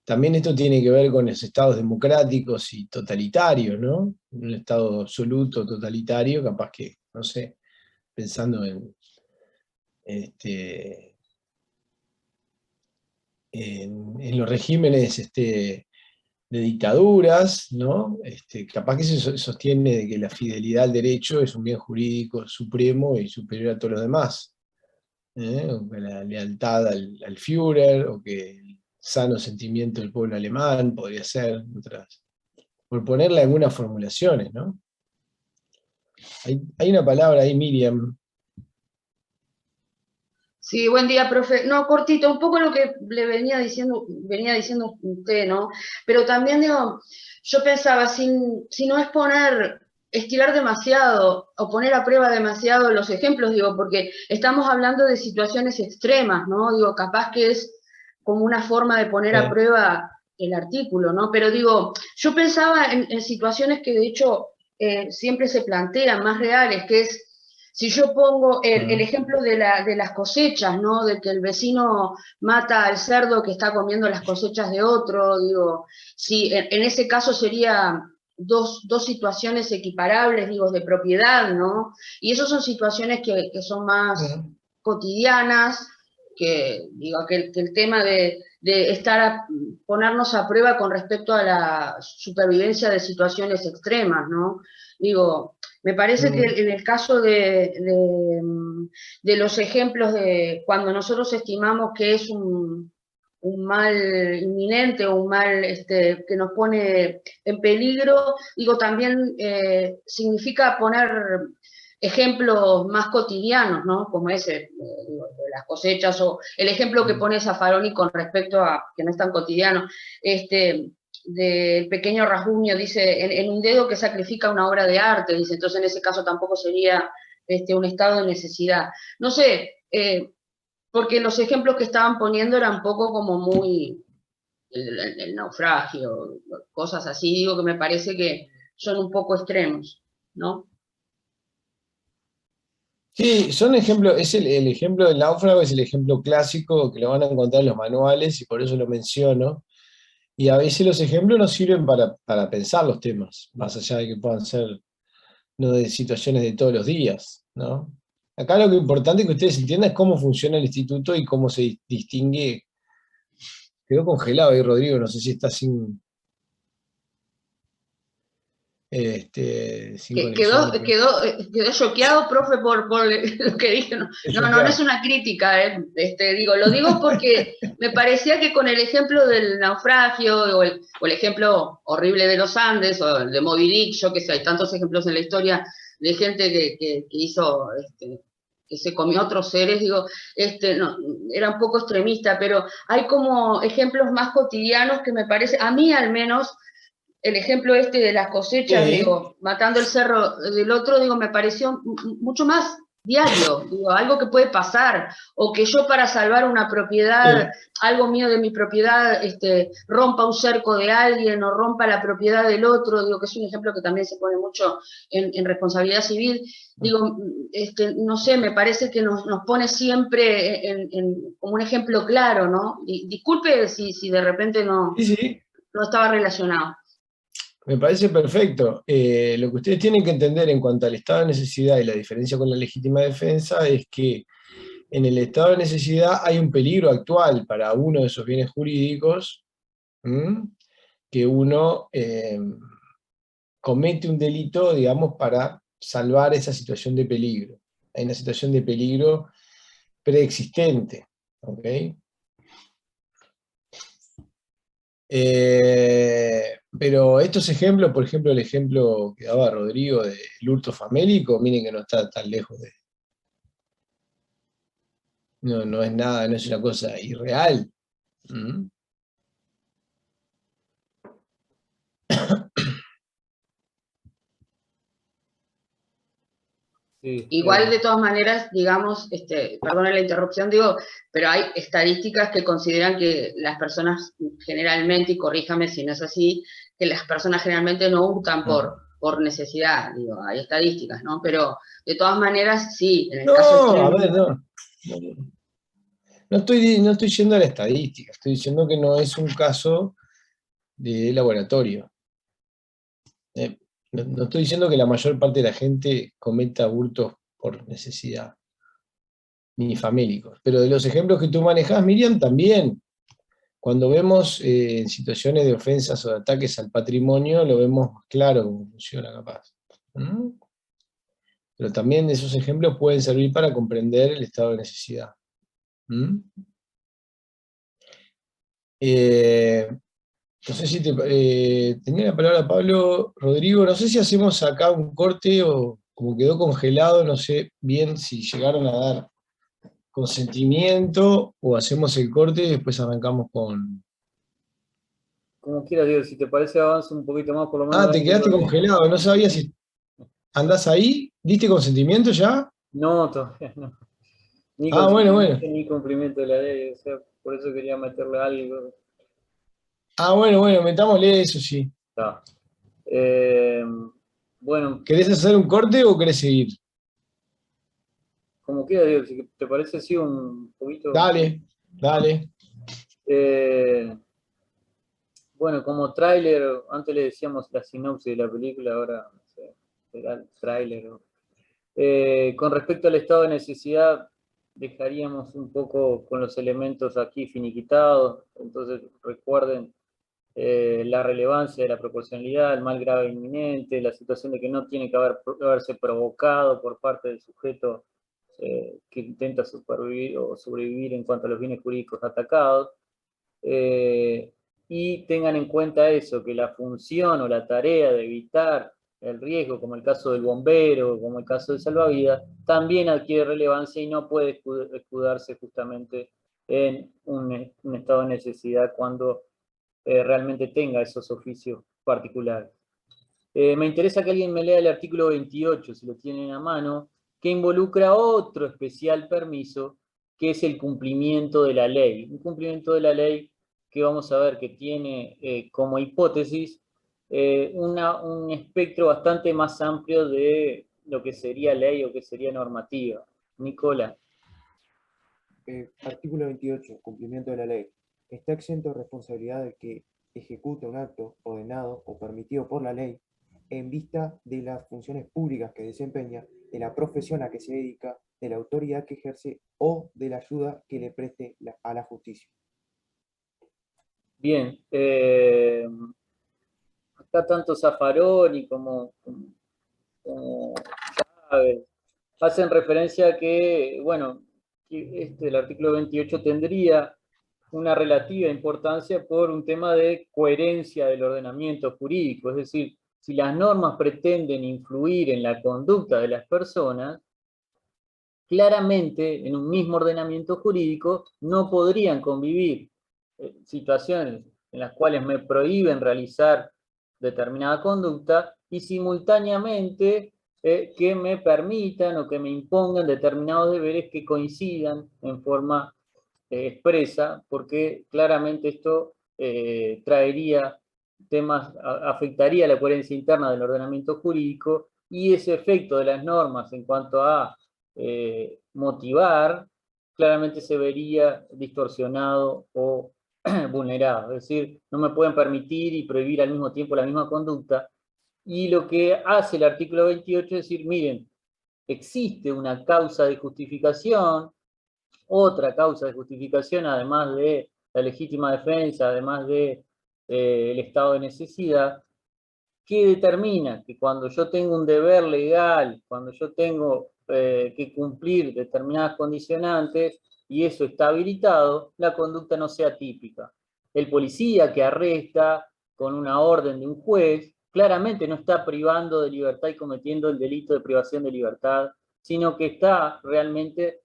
Speaker 7: También esto tiene que ver con los estados democráticos y totalitarios, ¿no? Un estado absoluto, totalitario, capaz que, no sé, pensando en los regímenes de dictaduras, ¿no? Capaz que se sostiene de que la fidelidad al derecho es un bien jurídico supremo y superior a todos los demás. O que la lealtad al Führer, o que el sano sentimiento del pueblo alemán podría ser, por ponerle algunas formulaciones, ¿no? Hay una palabra ahí, Miriam.
Speaker 8: Sí, buen día, profe. No, cortito, un poco lo que le venía diciendo usted, ¿no? Pero también digo, yo pensaba, si no es estirar demasiado o poner a prueba demasiado los ejemplos, digo, porque estamos hablando de situaciones extremas, ¿no? Digo, capaz que es como una forma de poner a prueba el artículo, ¿no? Pero digo, yo pensaba en situaciones que de hecho siempre se plantean, más reales, que es, si yo pongo el ejemplo de las cosechas, ¿no? De que el vecino mata al cerdo que está comiendo las cosechas de otro, digo, si en ese caso sería dos situaciones equiparables, digo, de propiedad, ¿no? Y esas son situaciones que son más cotidianas, que, digo, que el tema de ponernos a prueba con respecto a la supervivencia de situaciones extremas, ¿no? Digo, me parece que en el caso de los ejemplos de cuando nosotros estimamos que es un mal inminente o un mal que nos pone en peligro, digo, también significa poner ejemplos más cotidianos, ¿no? Como ese, de las cosechas, o el ejemplo que pone Zaffaroni con respecto a, que no es tan cotidiano, del pequeño rasguño, dice, en un dedo que sacrifica una obra de arte, dice, entonces en ese caso tampoco sería un estado de necesidad. No sé, porque los ejemplos que estaban poniendo eran un poco como muy el naufragio, cosas así, digo, que me parece que son un poco extremos, ¿no?
Speaker 7: Sí, son ejemplos, es el ejemplo del náufrago, es el ejemplo clásico que lo van a encontrar en los manuales y por eso lo menciono. Y a veces los ejemplos nos sirven para pensar los temas, más allá de que puedan ser no de situaciones de todos los días, ¿no? Acá lo que es importante que ustedes entiendan es cómo funciona el instituto y cómo se distingue. Quedó congelado ahí, Rodrigo, no sé si está sin
Speaker 8: Quedó
Speaker 7: conexión.
Speaker 8: choqueado, profe, por lo que dije. No es una crítica, digo, lo digo porque me parecía que con el ejemplo del naufragio o el ejemplo horrible de los Andes o el de Moby Dick, yo que sé, hay tantos ejemplos en la historia de gente que hizo, que se comió a otros seres, digo, no, era un poco extremista, pero hay como ejemplos más cotidianos que me parece, a mí al menos, el ejemplo de las cosechas, digo, matando el cerro del otro, digo, me pareció mucho más diario, digo, algo que puede pasar, o que yo para salvar una propiedad, algo mío de mi propiedad, rompa un cerco de alguien o rompa la propiedad del otro, digo, que es un ejemplo que también se pone mucho en responsabilidad civil, digo, no sé, me parece que nos pone siempre como un ejemplo claro, ¿no? Y disculpe si de repente no estaba relacionado.
Speaker 7: Me parece perfecto. Lo que ustedes tienen que entender en cuanto al estado de necesidad y la diferencia con la legítima defensa es que en el estado de necesidad hay un peligro actual para uno de esos bienes jurídicos, que uno comete un delito, digamos, para salvar esa situación de peligro. Hay una situación de peligro preexistente, ¿ok? Pero estos ejemplos, por ejemplo, el ejemplo que daba Rodrigo del hurto famélico, miren que no está tan lejos de... No es nada, no es una cosa irreal.
Speaker 1: Sí,
Speaker 8: Igual de todas maneras, digamos, perdona la interrupción, digo, pero hay estadísticas que consideran que las personas generalmente, y corríjame si no es así, que las personas generalmente no hurtan por necesidad, digo, hay estadísticas, ¿no? Pero de todas maneras, sí, en el caso
Speaker 7: No, a
Speaker 8: extremo.
Speaker 7: ver, no. No estoy yendo a la estadística, estoy diciendo que no es un caso de laboratorio. No estoy diciendo que la mayor parte de la gente cometa hurtos por necesidad, ni famélicos. Pero de los ejemplos que tú manejás, Miriam, también. Cuando vemos en situaciones de ofensas o de ataques al patrimonio, lo vemos más claro cómo funciona capaz. Pero también esos ejemplos pueden servir para comprender el estado de necesidad. No sé si tenía la palabra Pablo, Rodrigo, no sé si hacemos acá un corte o como quedó congelado, no sé bien si llegaron a dar consentimiento o hacemos el corte y después arrancamos con...
Speaker 1: como quieras, Diego, si te parece avanza un poquito más, por lo menos.
Speaker 7: Te quedaste congelado, no sabía si... ¿Andás ahí? ¿Diste consentimiento ya?
Speaker 1: No, todavía no. Ni
Speaker 7: Bueno.
Speaker 1: ni cumplimiento de la ley, o sea, por eso quería meterle algo.
Speaker 7: Bueno, metámosle eso, sí.
Speaker 1: Está. Bueno,
Speaker 7: ¿Querés hacer un corte o querés seguir?
Speaker 1: como quieras, Diego, si te parece así un poquito.
Speaker 7: Dale.
Speaker 1: Bueno, como tráiler, antes le decíamos la sinopsis de la película, ahora no sé, será el tráiler. Con respecto al estado de necesidad, dejaríamos un poco con los elementos aquí finiquitados, entonces recuerden la relevancia de la proporcionalidad, el mal grave inminente, la situación de que no tiene que haberse provocado por parte del sujeto que intenta supervivir o sobrevivir en cuanto a los bienes jurídicos atacados. Y tengan en cuenta eso, que la función o la tarea de evitar el riesgo, como el caso del bombero, como el caso del salvavidas, también adquiere relevancia y no puede escudarse justamente en un estado de necesidad cuando realmente tenga esos oficios particulares. Me interesa que alguien me lea el artículo 28, si lo tienen a mano, que involucra otro especial permiso, que es el cumplimiento de la ley. Un cumplimiento de la ley que vamos a ver que tiene como hipótesis un espectro bastante más amplio de lo que sería ley o que sería normativa. Nicola.
Speaker 2: Artículo 28, cumplimiento de la ley. Está exento de responsabilidad del que ejecute un acto ordenado o permitido por la ley en vista de las funciones públicas que desempeña, de la profesión a que se dedica, de la autoridad que ejerce o de la ayuda que le preste a la justicia.
Speaker 1: Bien, acá tanto Zaffaroni como Chávez hacen referencia a que, bueno, el artículo 28 tendría una relativa importancia por un tema de coherencia del ordenamiento jurídico, es decir, si las normas pretenden influir en la conducta de las personas, claramente en un mismo ordenamiento jurídico no podrían convivir situaciones en las cuales me prohíben realizar determinada conducta y simultáneamente que me permitan o que me impongan determinados deberes que coincidan en forma expresa, porque claramente esto traería temas, afectaría la coherencia interna del ordenamiento jurídico y ese efecto de las normas en cuanto a motivar, claramente se vería distorsionado o vulnerado. Es decir, no me pueden permitir y prohibir al mismo tiempo la misma conducta. Y lo que hace el artículo 28 es decir, miren, existe una causa de justificación, otra causa de justificación, además de la legítima defensa, además de el estado de necesidad, que determina que cuando yo tengo un deber legal, cuando yo tengo que cumplir determinadas condicionantes, y eso está habilitado, la conducta no sea típica. El policía que arresta con una orden de un juez, claramente no está privando de libertad y cometiendo el delito de privación de libertad, sino que está realmente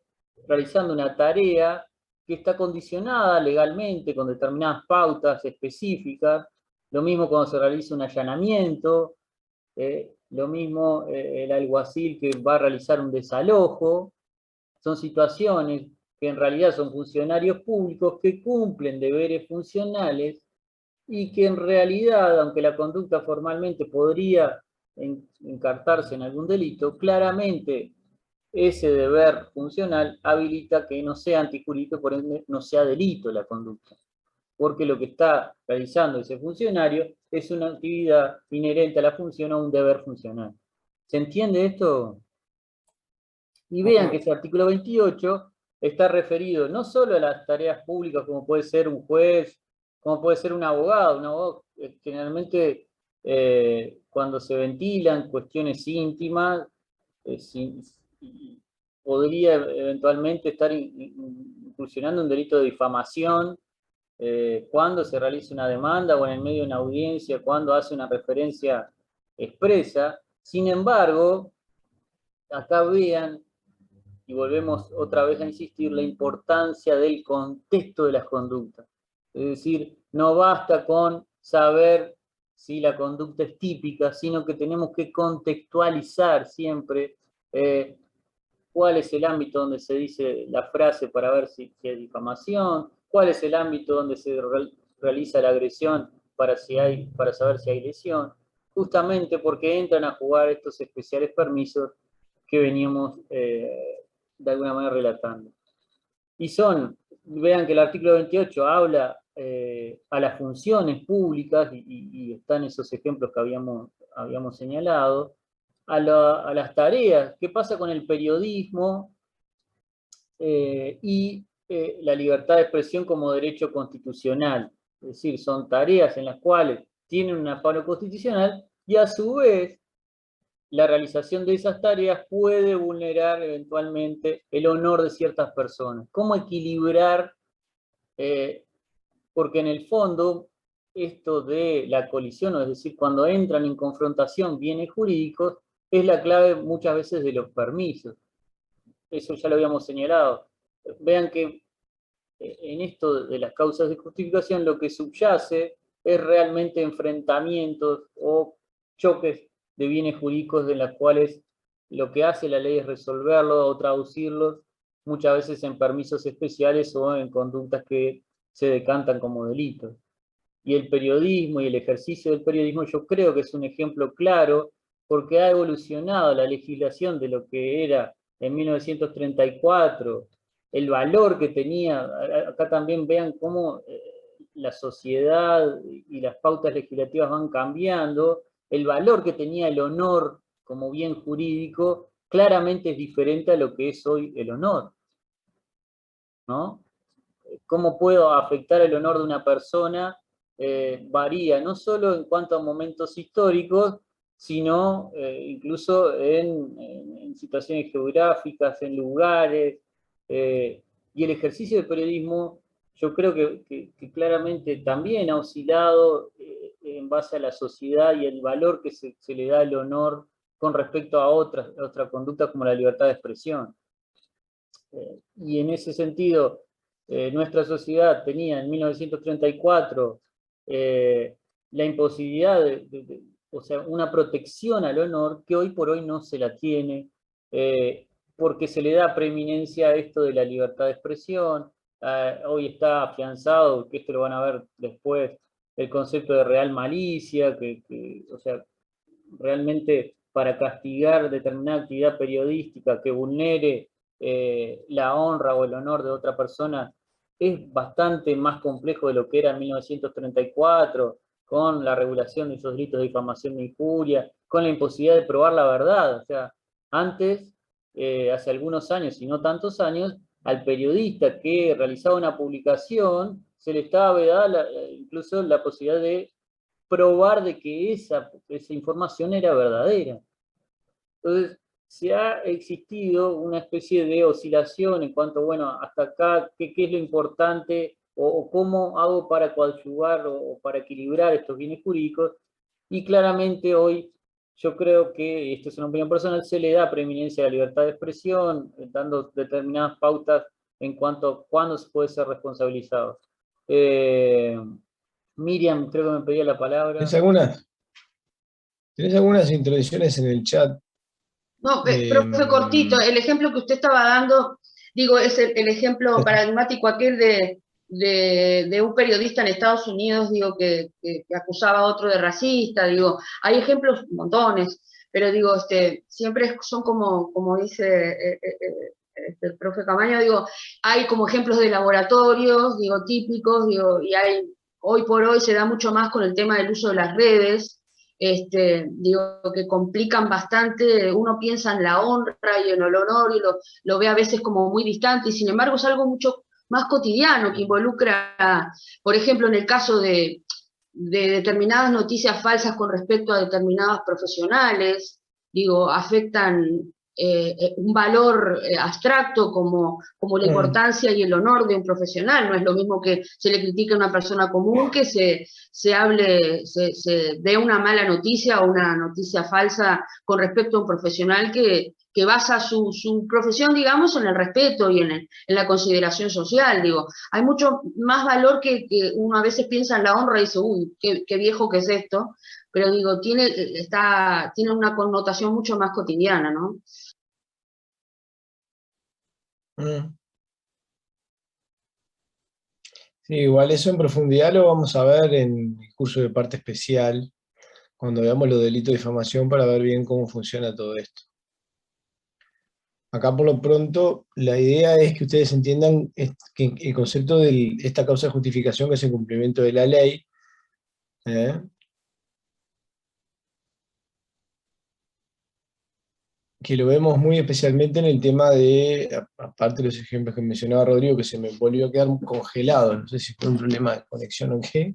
Speaker 1: realizando una tarea que está condicionada legalmente con determinadas pautas específicas. Lo mismo cuando se realiza un allanamiento, lo mismo el alguacil que va a realizar un desalojo. Son situaciones que en realidad son funcionarios públicos que cumplen deberes funcionales y que en realidad, aunque la conducta formalmente podría encartarse en algún delito, claramente ese deber funcional habilita que no sea antijurídico, por ende no sea delito la conducta. Porque lo que está realizando ese funcionario es una actividad inherente a la función o un deber funcional. ¿Se entiende esto? Y vean que ese artículo 28 está referido no solo a las tareas públicas como puede ser un juez, como puede ser un abogado. Un abogado generalmente cuando se ventilan cuestiones íntimas, podría eventualmente estar incursionando un delito de difamación cuando se realiza una demanda o en el medio de una audiencia, cuando hace una referencia expresa. Sin embargo, acá vean, y volvemos otra vez a insistir, la importancia del contexto de las conductas. Es decir, no basta con saber si la conducta es típica, sino que tenemos que contextualizar siempre cuál es el ámbito donde se dice la frase para ver si es difamación, cuál es el ámbito donde se realiza la agresión para saber si hay lesión, justamente porque entran a jugar estos especiales permisos que veníamos de alguna manera relatando. Y vean que el artículo 28 habla a las funciones públicas, y están esos ejemplos que habíamos señalado, a las tareas, qué pasa con el periodismo y la libertad de expresión como derecho constitucional. Es decir, son tareas en las cuales tienen un amparo constitucional y a su vez la realización de esas tareas puede vulnerar eventualmente el honor de ciertas personas. ¿Cómo equilibrar? Porque en el fondo esto de la colisión, es decir, cuando entran en confrontación bienes jurídicos, es la clave muchas veces de los permisos. Eso ya lo habíamos señalado. Vean que en esto de las causas de justificación lo que subyace es realmente enfrentamientos o choques de bienes jurídicos de los cuales lo que hace la ley es resolverlos o traducirlos muchas veces en permisos especiales o en conductas que se decantan como delitos. Y el periodismo y el ejercicio del periodismo yo creo que es un ejemplo claro porque ha evolucionado la legislación de lo que era en 1934, el valor que tenía, acá también vean cómo la sociedad y las pautas legislativas van cambiando, el valor que tenía el honor como bien jurídico claramente es diferente a lo que es hoy el honor, ¿no? ¿Cómo puedo afectar el honor de una persona? Varía no solo en cuanto a momentos históricos, sino incluso en situaciones geográficas, en lugares, y el ejercicio del periodismo yo creo que claramente también ha oscilado en base a la sociedad y el valor que se le da al honor con respecto a otra conducta como la libertad de expresión. Y en ese sentido, nuestra sociedad tenía en 1934 la imposibilidad o sea, una protección al honor que hoy por hoy no se la tiene, porque se le da preeminencia a esto de la libertad de expresión. Hoy está afianzado, que esto lo van a ver después, el concepto de real malicia, o sea, realmente para castigar determinada actividad periodística que vulnere la honra o el honor de otra persona, es bastante más complejo de lo que era en 1934, con la regulación de esos delitos de difamación de injuria, con la imposibilidad de probar la verdad. O sea, antes, hace algunos años y no tantos años, al periodista que realizaba una publicación se le estaba vedada incluso la posibilidad de probar de que esa información era verdadera. Entonces, se ha existido una especie de oscilación en cuanto, bueno, hasta acá, qué es lo importante o cómo hago para coadyuvar o para equilibrar estos bienes jurídicos, y claramente hoy yo creo que, esto es una opinión personal, se le da preeminencia a la libertad de expresión, dando determinadas pautas en cuanto a cuándo se puede ser responsabilizado. Miriam, creo que me pedía la palabra.
Speaker 7: ¿Tenés algunas introducciones en el chat?
Speaker 8: No, profe, cortito, el ejemplo que usted estaba dando, digo, es el ejemplo paradigmático aquel de un periodista en Estados Unidos, digo, que acusaba a otro de racista, digo, hay ejemplos montones, pero digo, siempre son como dice el profe Camaño, digo, hay como ejemplos de laboratorios, digo, típicos, digo, y hoy por hoy se da mucho más con el tema del uso de las redes, digo, que complican bastante, uno piensa en la honra y en el honor y lo ve a veces como muy distante, y sin embargo es algo mucho más cotidiano que involucra, por ejemplo, en el caso de determinadas noticias falsas con respecto a determinados profesionales, digo, afectan un valor abstracto como la importancia y el honor de un profesional. No es lo mismo que se le critique a una persona común que se dé una mala noticia o una noticia falsa con respecto a un profesional que basa su profesión, digamos, en el respeto y en la consideración social. Digo, hay mucho más valor que uno a veces piensa en la honra y dice, uy, qué viejo que es esto, pero digo, tiene una connotación mucho más cotidiana, ¿no?
Speaker 7: Sí, igual eso en profundidad lo vamos a ver en el curso de parte especial, cuando veamos los delitos de difamación, para ver bien cómo funciona todo esto. Acá por lo pronto la idea es que ustedes entiendan que el concepto de esta causa de justificación, que es el cumplimiento de la ley, que lo vemos muy especialmente en el tema de, aparte de los ejemplos que mencionaba Rodrigo, que se me volvió a quedar congelado, no sé si fue un problema de conexión o qué,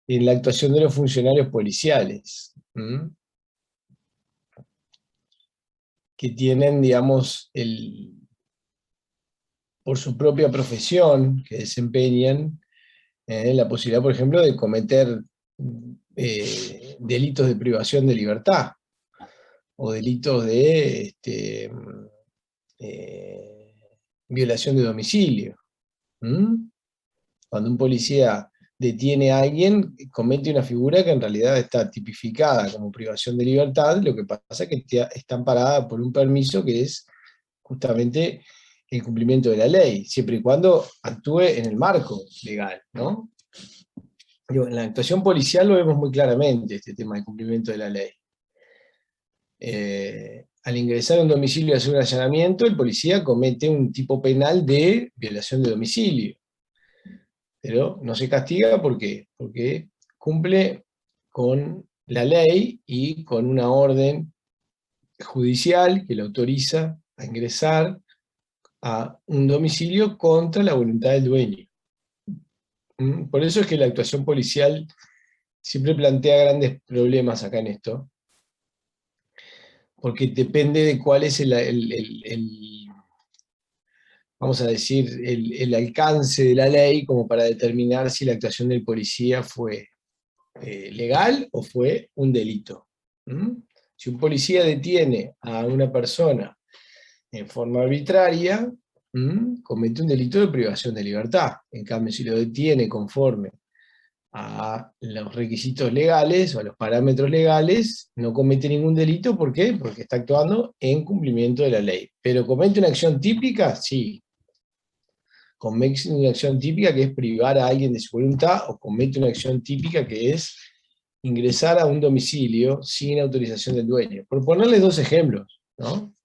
Speaker 7: en la actuación de los funcionarios policiales, que tienen, digamos, por su propia profesión que desempeñan, la posibilidad, por ejemplo, de cometer delitos de privación de libertad, o delitos de violación de domicilio. Cuando un policía detiene a alguien, comete una figura que en realidad está tipificada como privación de libertad, lo que pasa es que está amparada por un permiso que es justamente el cumplimiento de la ley, siempre y cuando actúe en el marco legal, ¿no? En la actuación policial lo vemos muy claramente, este tema del cumplimiento de la ley. Al ingresar a un domicilio y hacer un allanamiento, el policía comete un tipo penal de violación de domicilio. Pero no se castiga, ¿por qué? Porque cumple con la ley y con una orden judicial que le autoriza a ingresar a un domicilio contra la voluntad del dueño. Por eso es que la actuación policial siempre plantea grandes problemas acá en esto, porque depende de cuál es vamos a decir, el alcance de la ley como para determinar si la actuación del policía fue legal o fue un delito. Si un policía detiene a una persona en forma arbitraria, comete un delito de privación de libertad. En cambio, si lo detiene conforme a los requisitos legales o a los parámetros legales, no comete ningún delito. ¿Por qué? Porque está actuando en cumplimiento de la ley. ¿Pero comete una acción típica? Sí. Comete una acción típica que es privar a alguien de su voluntad, o comete una acción típica que es ingresar a un domicilio sin autorización del dueño. Por ponerles dos ejemplos, ¿no?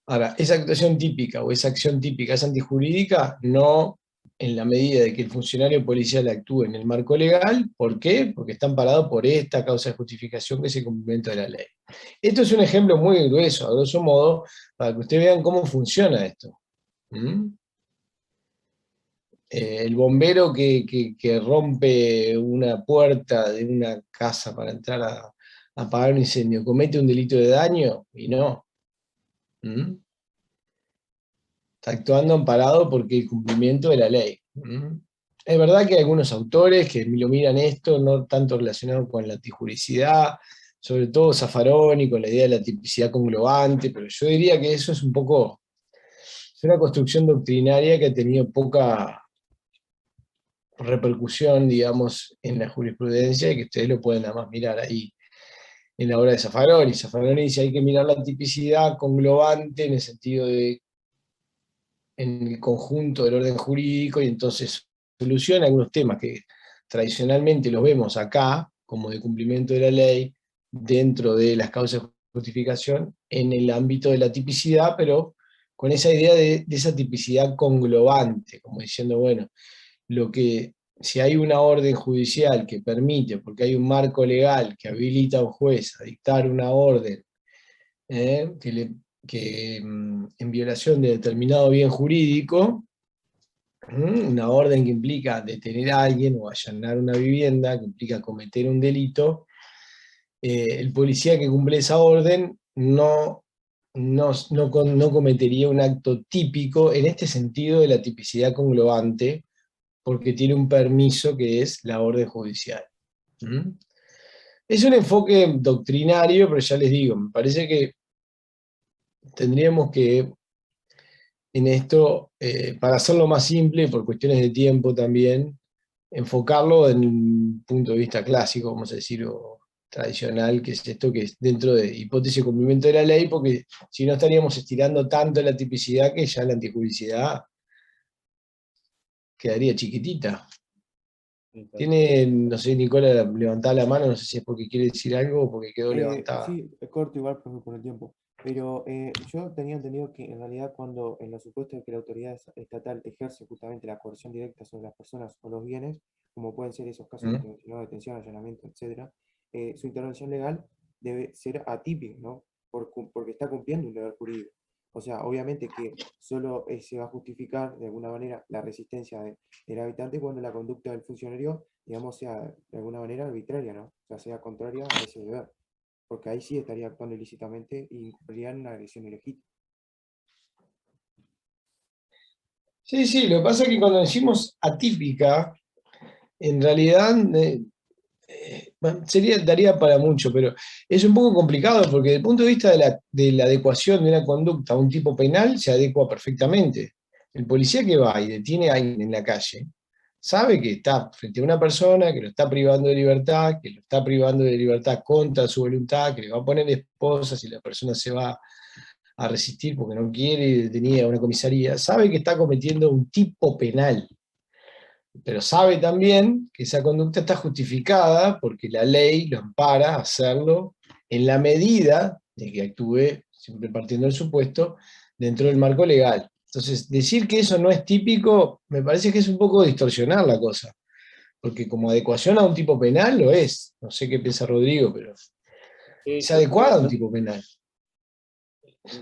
Speaker 7: Ahora, esa actuación típica o esa acción típica es antijurídica, no en la medida de que el funcionario policial actúe en el marco legal. ¿Por qué? Porque está amparado por esta causa de justificación que es el cumplimiento de la ley. Esto es un ejemplo muy grueso, a grosso modo, para que ustedes vean cómo funciona esto. ¿Mm? El bombero que rompe una puerta de una casa para entrar a apagar un incendio, ¿comete un delito de daño? Y no. ¿Mm? Está actuando amparado porque el cumplimiento de la ley. ¿Mm? Es verdad que hay algunos autores que lo miran esto, no tanto relacionado con la antijuricidad, sobre todo Zaffaroni, con la idea de la tipicidad conglobante, pero yo diría que eso es un poco, es una construcción doctrinaria que ha tenido poca repercusión, digamos, en la jurisprudencia, y que ustedes lo pueden además mirar ahí en la obra de Zaffaroni. Zaffaroni dice hay que mirar la tipicidad conglobante en el sentido de en el conjunto del orden jurídico, y entonces soluciona algunos temas que tradicionalmente los vemos acá, como de cumplimiento de la ley, dentro de las causas de justificación, en el ámbito de la tipicidad, pero con esa idea de esa tipicidad conglobante, como diciendo, bueno, lo que, si hay una orden judicial que permite, porque hay un marco legal que habilita a un juez a dictar una orden, en violación de determinado bien jurídico, una orden que implica detener a alguien o allanar una vivienda, que implica cometer un delito, el policía que cumple esa orden no cometería un acto típico en este sentido de la tipicidad conglobante, porque tiene un permiso que es la orden judicial. Es un enfoque doctrinario, pero ya les digo, me parece que tendríamos que, en esto, para hacerlo más simple, por cuestiones de tiempo también, enfocarlo en un punto de vista clásico, vamos a decir, o tradicional, que es esto, que es dentro de hipótesis de cumplimiento de la ley, porque si no estaríamos estirando tanto la tipicidad que ya la antijuricidad quedaría chiquitita. Tiene, no sé, Nicola, levantada la mano, no sé si es porque quiere decir algo o porque quedó levantada.
Speaker 2: Sí, es corto igual por el tiempo. Pero yo tenía entendido que en realidad cuando en los supuestos de que la autoridad estatal ejerce justamente la coerción directa sobre las personas o los bienes, como pueden ser esos casos que te mencionaba, detención, allanamiento, etc., su intervención legal debe ser atípica, ¿no? Porque está cumpliendo un deber jurídico. O sea, obviamente que solo se va a justificar de alguna manera la resistencia del habitante cuando la conducta del funcionario, digamos, sea de alguna manera arbitraria, ¿no? O sea contraria a ese deber. Porque ahí sí estaría actuando ilícitamente y incurriría en una agresión ilegítima.
Speaker 7: Sí, sí, lo que pasa es que cuando decimos atípica, en realidad bueno, daría para mucho, pero es un poco complicado porque desde el punto de vista de la adecuación de una conducta a un tipo penal se adecua perfectamente. El policía que va y detiene a alguien en la calle sabe que está frente a una persona que lo está privando de libertad, que lo está privando de libertad contra su voluntad, que le va a poner esposas si la persona se va a resistir porque no quiere y detenida a una comisaría, sabe que está cometiendo un tipo penal, pero sabe también que esa conducta está justificada porque la ley lo ampara a hacerlo en la medida de que actúe, siempre partiendo del supuesto, dentro del marco legal. Entonces, decir que eso no es típico, me parece que es un poco distorsionar la cosa, porque como adecuación a un tipo penal lo es. No sé qué piensa Rodrigo, pero es adecuada a un tipo penal.
Speaker 1: Yo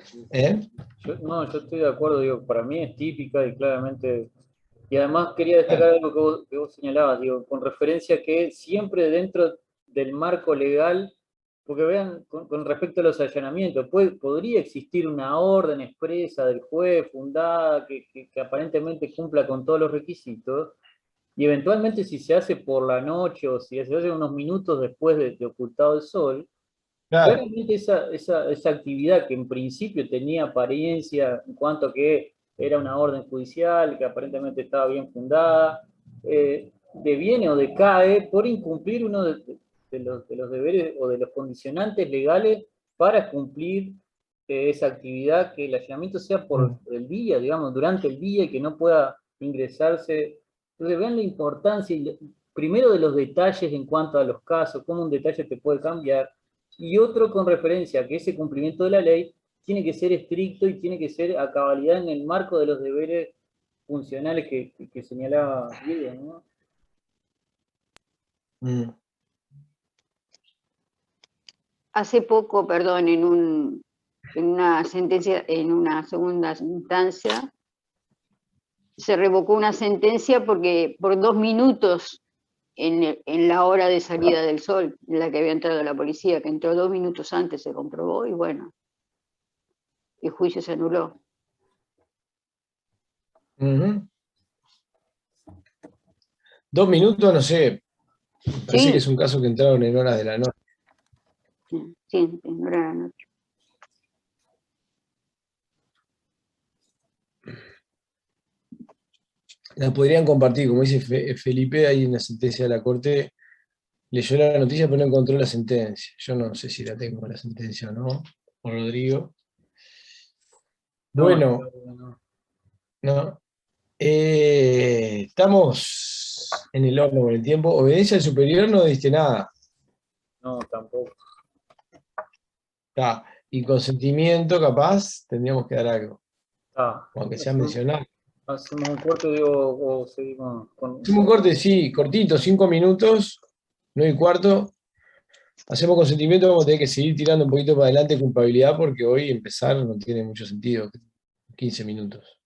Speaker 1: estoy de acuerdo, digo, para mí es típica y claramente, y además quería destacar algo que vos señalabas, digo, con referencia a que siempre dentro del marco legal, porque vean, con respecto a los allanamientos, podría existir una orden expresa del juez fundada que aparentemente cumpla con todos los requisitos, y eventualmente si se hace por la noche o si se hace unos minutos después de ocultado el sol,
Speaker 7: Claro.
Speaker 1: claramente esa actividad que en principio tenía apariencia en cuanto a que era una orden judicial, que aparentemente estaba bien fundada, deviene o decae por incumplir uno de los deberes o de los condicionantes legales para cumplir esa actividad, que el allanamiento sea por el día, digamos, durante el día y que no pueda ingresarse. Entonces vean la importancia, primero de los detalles en cuanto a los casos, cómo un detalle te puede cambiar, y otro con referencia a que ese cumplimiento de la ley tiene que ser estricto y tiene que ser a cabalidad en el marco de los deberes funcionales que señalaba Diego, ¿no?
Speaker 7: Mm.
Speaker 3: Hace poco, perdón, en una sentencia, en una segunda instancia, se revocó una sentencia porque por 2 minutos en la hora de salida del sol, en la que había entrado la policía, que entró 2 minutos antes, se comprobó y bueno, el juicio se anuló.
Speaker 7: Ujú. 2 minutos, no sé, parece que
Speaker 3: Sí,
Speaker 7: es un caso que entraron en horas de la noche.
Speaker 3: sí, en hora de la noche.
Speaker 7: La podrían compartir, como dice Felipe, hay una sentencia de la Corte, leyó la noticia pero no encontró la sentencia. Yo no sé si la tengo la sentencia o no, o Rodrigo.
Speaker 1: No,
Speaker 7: Bueno,
Speaker 1: no.
Speaker 7: ¿no? Estamos en el horno con el tiempo. Obediencia al superior no diste nada.
Speaker 1: No, tampoco.
Speaker 7: Está. Y consentimiento, capaz, tendríamos que dar algo.
Speaker 1: Ah,
Speaker 7: Aunque sea mencionado.
Speaker 1: hacemos un corte, digo, o seguimos con...
Speaker 7: Hacemos un corte, sí, cortito, 5 minutos, 9:15. Hacemos consentimiento, vamos a tener que seguir tirando un poquito para adelante culpabilidad porque hoy empezar no tiene mucho sentido. 15 minutos.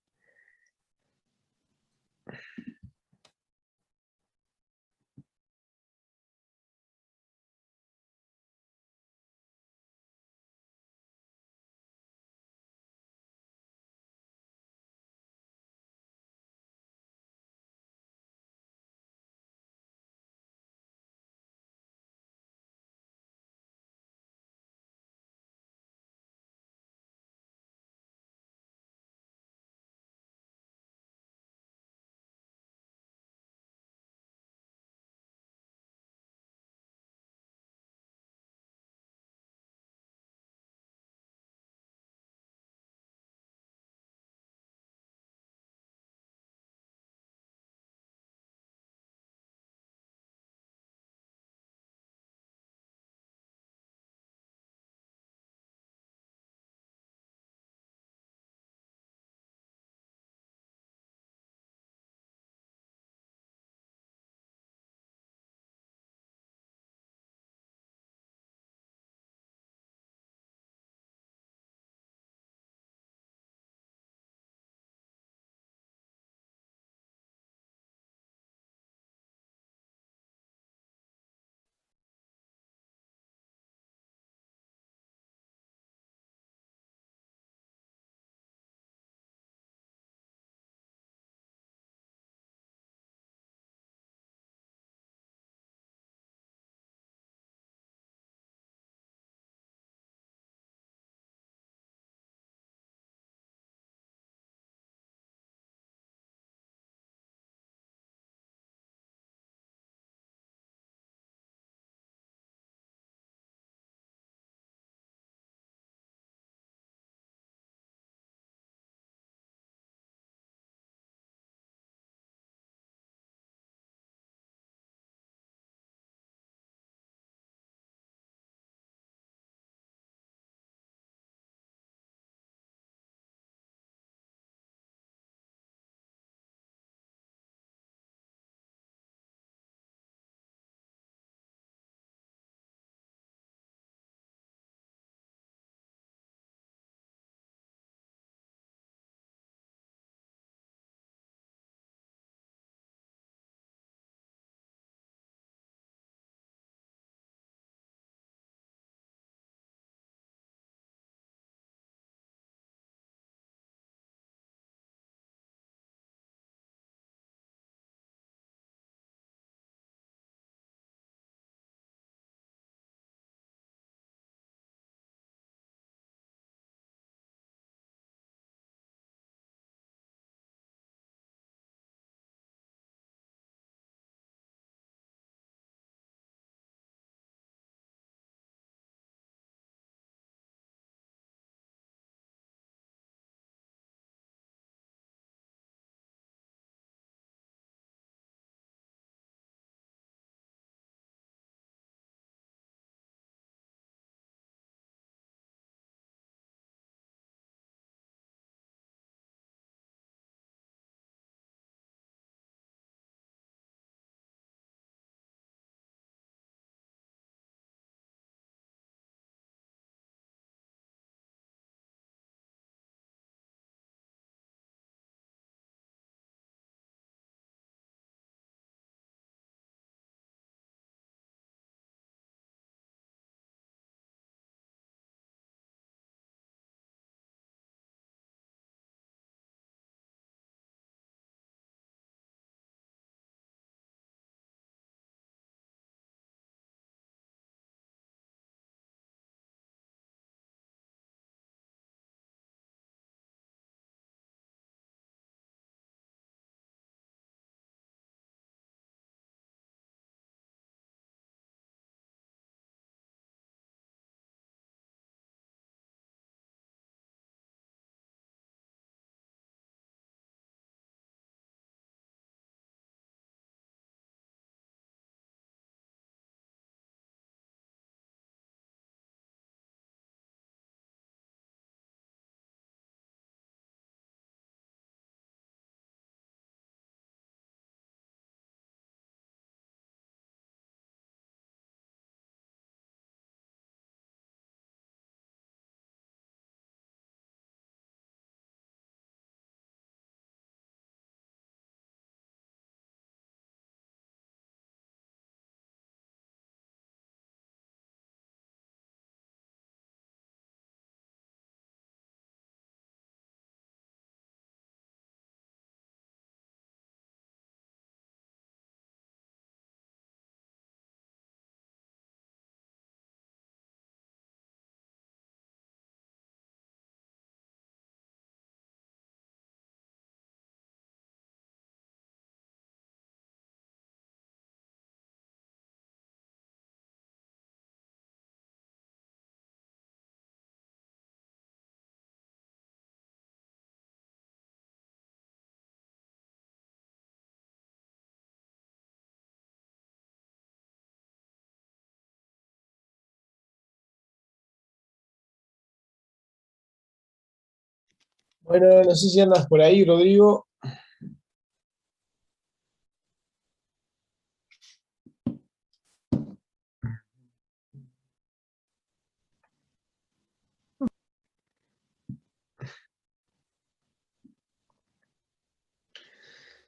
Speaker 7: Bueno, no sé si andas por ahí, Rodrigo.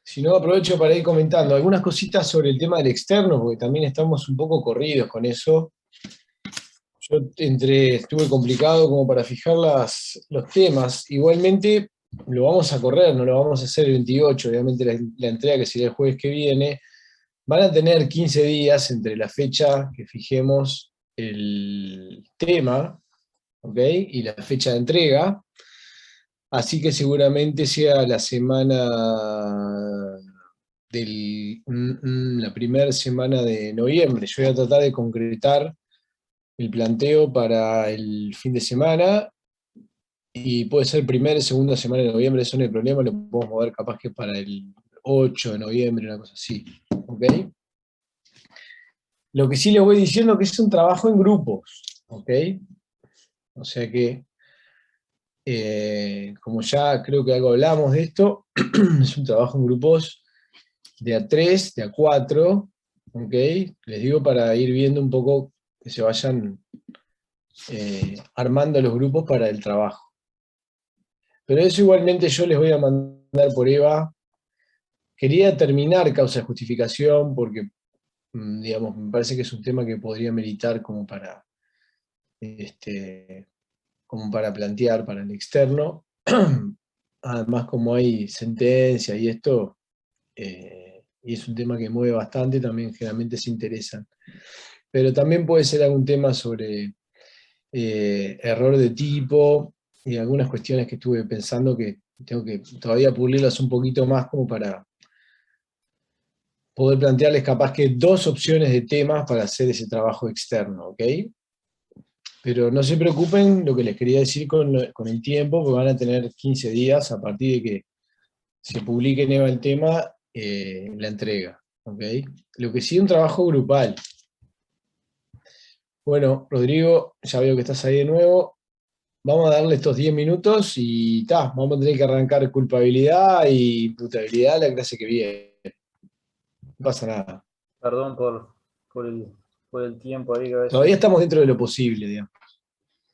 Speaker 7: Si no, aprovecho para ir comentando algunas cositas sobre el tema del externo, porque también estamos un poco corridos con eso. Yo estuve complicado como para fijar los temas. Igualmente lo vamos a correr, no lo vamos a hacer el 28, obviamente la entrega que sería el jueves que viene. Van a tener 15 días entre la fecha que fijemos el tema, ¿ok? Y la fecha de entrega. Así que seguramente sea la semana la primera semana de noviembre. Yo voy a tratar de concretar el planteo para el fin de semana y puede ser primera y segunda semana de noviembre, eso no hay problema, lo podemos mover capaz que para el 8 de noviembre, una cosa así, ¿ok? Lo que sí les voy diciendo es que es un trabajo en grupos, ¿ok? O sea que, como ya creo que algo hablamos de esto, es un trabajo en grupos de a 3, de a 4, ¿ok? Les digo para ir viendo un poco que se vayan armando los grupos para el trabajo. Pero eso igualmente yo les voy a mandar por EVA. Quería terminar causa de justificación porque, digamos, me parece que es un tema que podría meritar como para plantear para el externo. Además, como hay sentencia y esto, y es un tema que mueve bastante, también generalmente se interesan. Pero también puede ser algún tema sobre error de tipo y algunas cuestiones que estuve pensando que tengo que todavía pulirlas un poquito más como para poder plantearles capaz que 2 opciones de temas para hacer ese trabajo externo, ¿ok? Pero no se preocupen, lo que les quería decir con el tiempo, porque van a tener 15 días a partir de que se publique en EVA el tema, la entrega, ¿ok? Lo que sí, un trabajo grupal. Bueno, Rodrigo, ya veo que estás ahí de nuevo. Vamos a darle estos 10 minutos y vamos a tener que arrancar culpabilidad y imputabilidad la clase que viene. No pasa nada.
Speaker 1: Perdón por el tiempo ahí que a veces...
Speaker 7: Todavía estamos dentro de lo posible, digamos.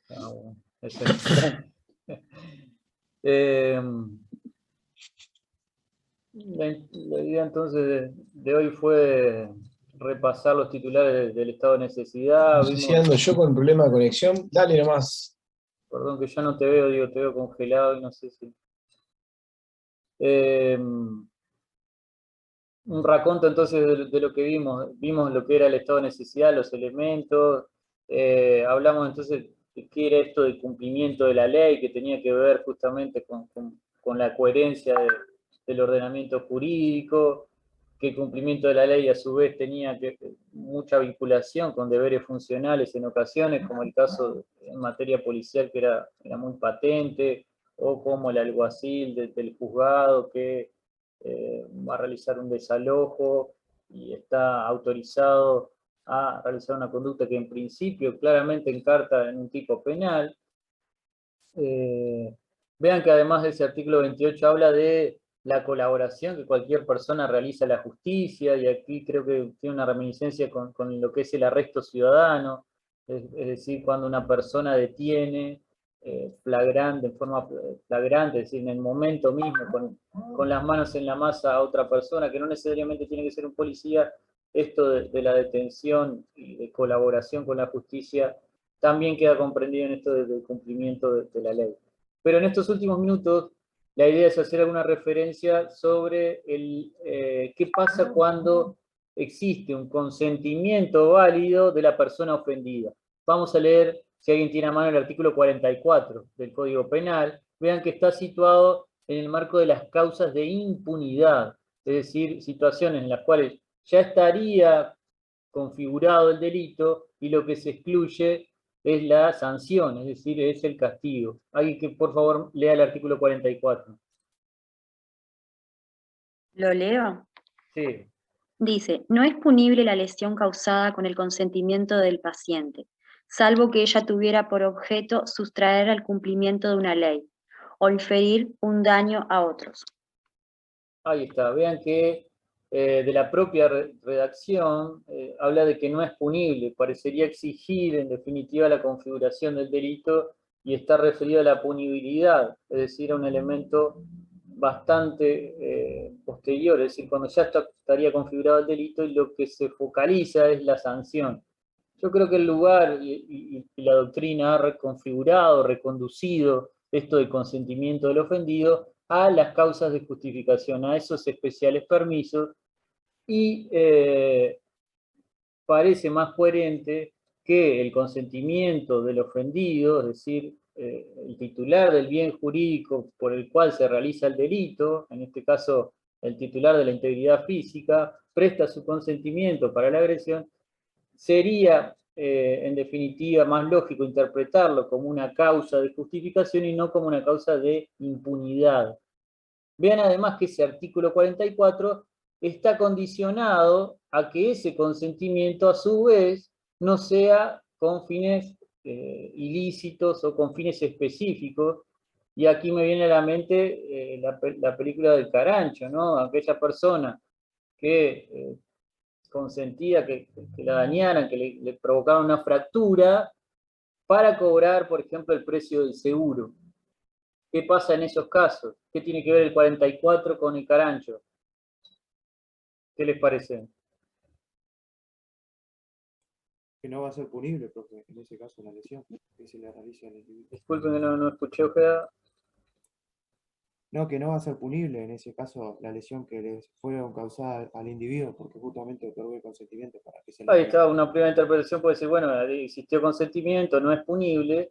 Speaker 1: Bueno, eso es importante. La idea entonces de hoy fue repasar los titulares del estado de necesidad.
Speaker 7: No sé si ando yo con problema de conexión. Dale nomás.
Speaker 1: Perdón que ya no te veo, digo, te veo congelado y no sé si... un raconto entonces de lo que vimos lo que era el estado de necesidad, los elementos, hablamos entonces de qué era esto del cumplimiento de la ley, que tenía que ver justamente con la coherencia del ordenamiento jurídico, que el cumplimiento de la ley a su vez tenía mucha vinculación con deberes funcionales en ocasiones, como el caso en materia policial que era muy patente, o como el alguacil del juzgado que va a realizar un desalojo y está autorizado a realizar una conducta que en principio claramente encarta en un tipo penal. Vean que además de ese artículo 28 habla de la colaboración que cualquier persona realiza a la justicia, y aquí creo que tiene una reminiscencia con lo que es el arresto ciudadano, es decir, cuando una persona detiene flagrante, en forma flagrante, es decir, en el momento mismo, con las manos en la masa a otra persona, que no necesariamente tiene que ser un policía. Esto de la detención y de colaboración con la justicia también queda comprendido en esto del cumplimiento de la ley. Pero en estos últimos minutos, la idea es hacer alguna referencia sobre qué pasa cuando existe un consentimiento válido de la persona ofendida. Vamos a leer, si alguien tiene a mano, el artículo 44 del Código Penal. Vean que está situado en el marco de las causas de impunidad, es decir, situaciones en las cuales ya estaría configurado el delito y lo que se excluye es la sanción, es decir, es el castigo. Alguien que por favor lea el artículo 44.
Speaker 4: ¿Lo leo?
Speaker 1: Sí.
Speaker 4: Dice, no es punible la lesión causada con el consentimiento del paciente, salvo que ella tuviera por objeto sustraer al cumplimiento de una ley, o inferir un daño a otros.
Speaker 1: Ahí está, vean que de la propia redacción habla de que no es punible, parecería exigir en definitiva la configuración del delito y está referido a la punibilidad, es decir, a un elemento bastante posterior, es decir, cuando ya estaría configurado el delito y lo que se focaliza es la sanción. Yo creo que el lugar y la doctrina ha reconfigurado, reconducido esto del consentimiento del ofendido a las causas de justificación, a esos especiales permisos, y parece más coherente que el consentimiento del ofendido, es decir, el titular del bien jurídico por el cual se realiza el delito, en este caso el titular de la integridad física, presta su consentimiento para la agresión, sería en definitiva más lógico interpretarlo como una causa de justificación y no como una causa de impunidad. Vean además que ese artículo 44 está condicionado a que ese consentimiento a su vez no sea con fines ilícitos o con fines específicos, y aquí me viene a la mente la película del Carancho, ¿no? Aquella persona que consentía que la dañaran, que le provocaban una fractura para cobrar, por ejemplo, el precio del seguro. ¿Qué pasa en esos casos? ¿Qué tiene que ver el 44 con el Carancho? ¿Qué les parece?
Speaker 2: Que no va a ser punible, porque en ese caso la lesión que se le realiza al individuo.
Speaker 1: Disculpen que no escuché, Ojeda.
Speaker 2: No, que no va a ser punible en ese caso la lesión que les fueron causada al individuo, porque justamente otorgó el consentimiento para que se le
Speaker 1: Ahí
Speaker 2: realice.
Speaker 1: está, una primera interpretación puede decir, bueno, existió consentimiento, no es punible,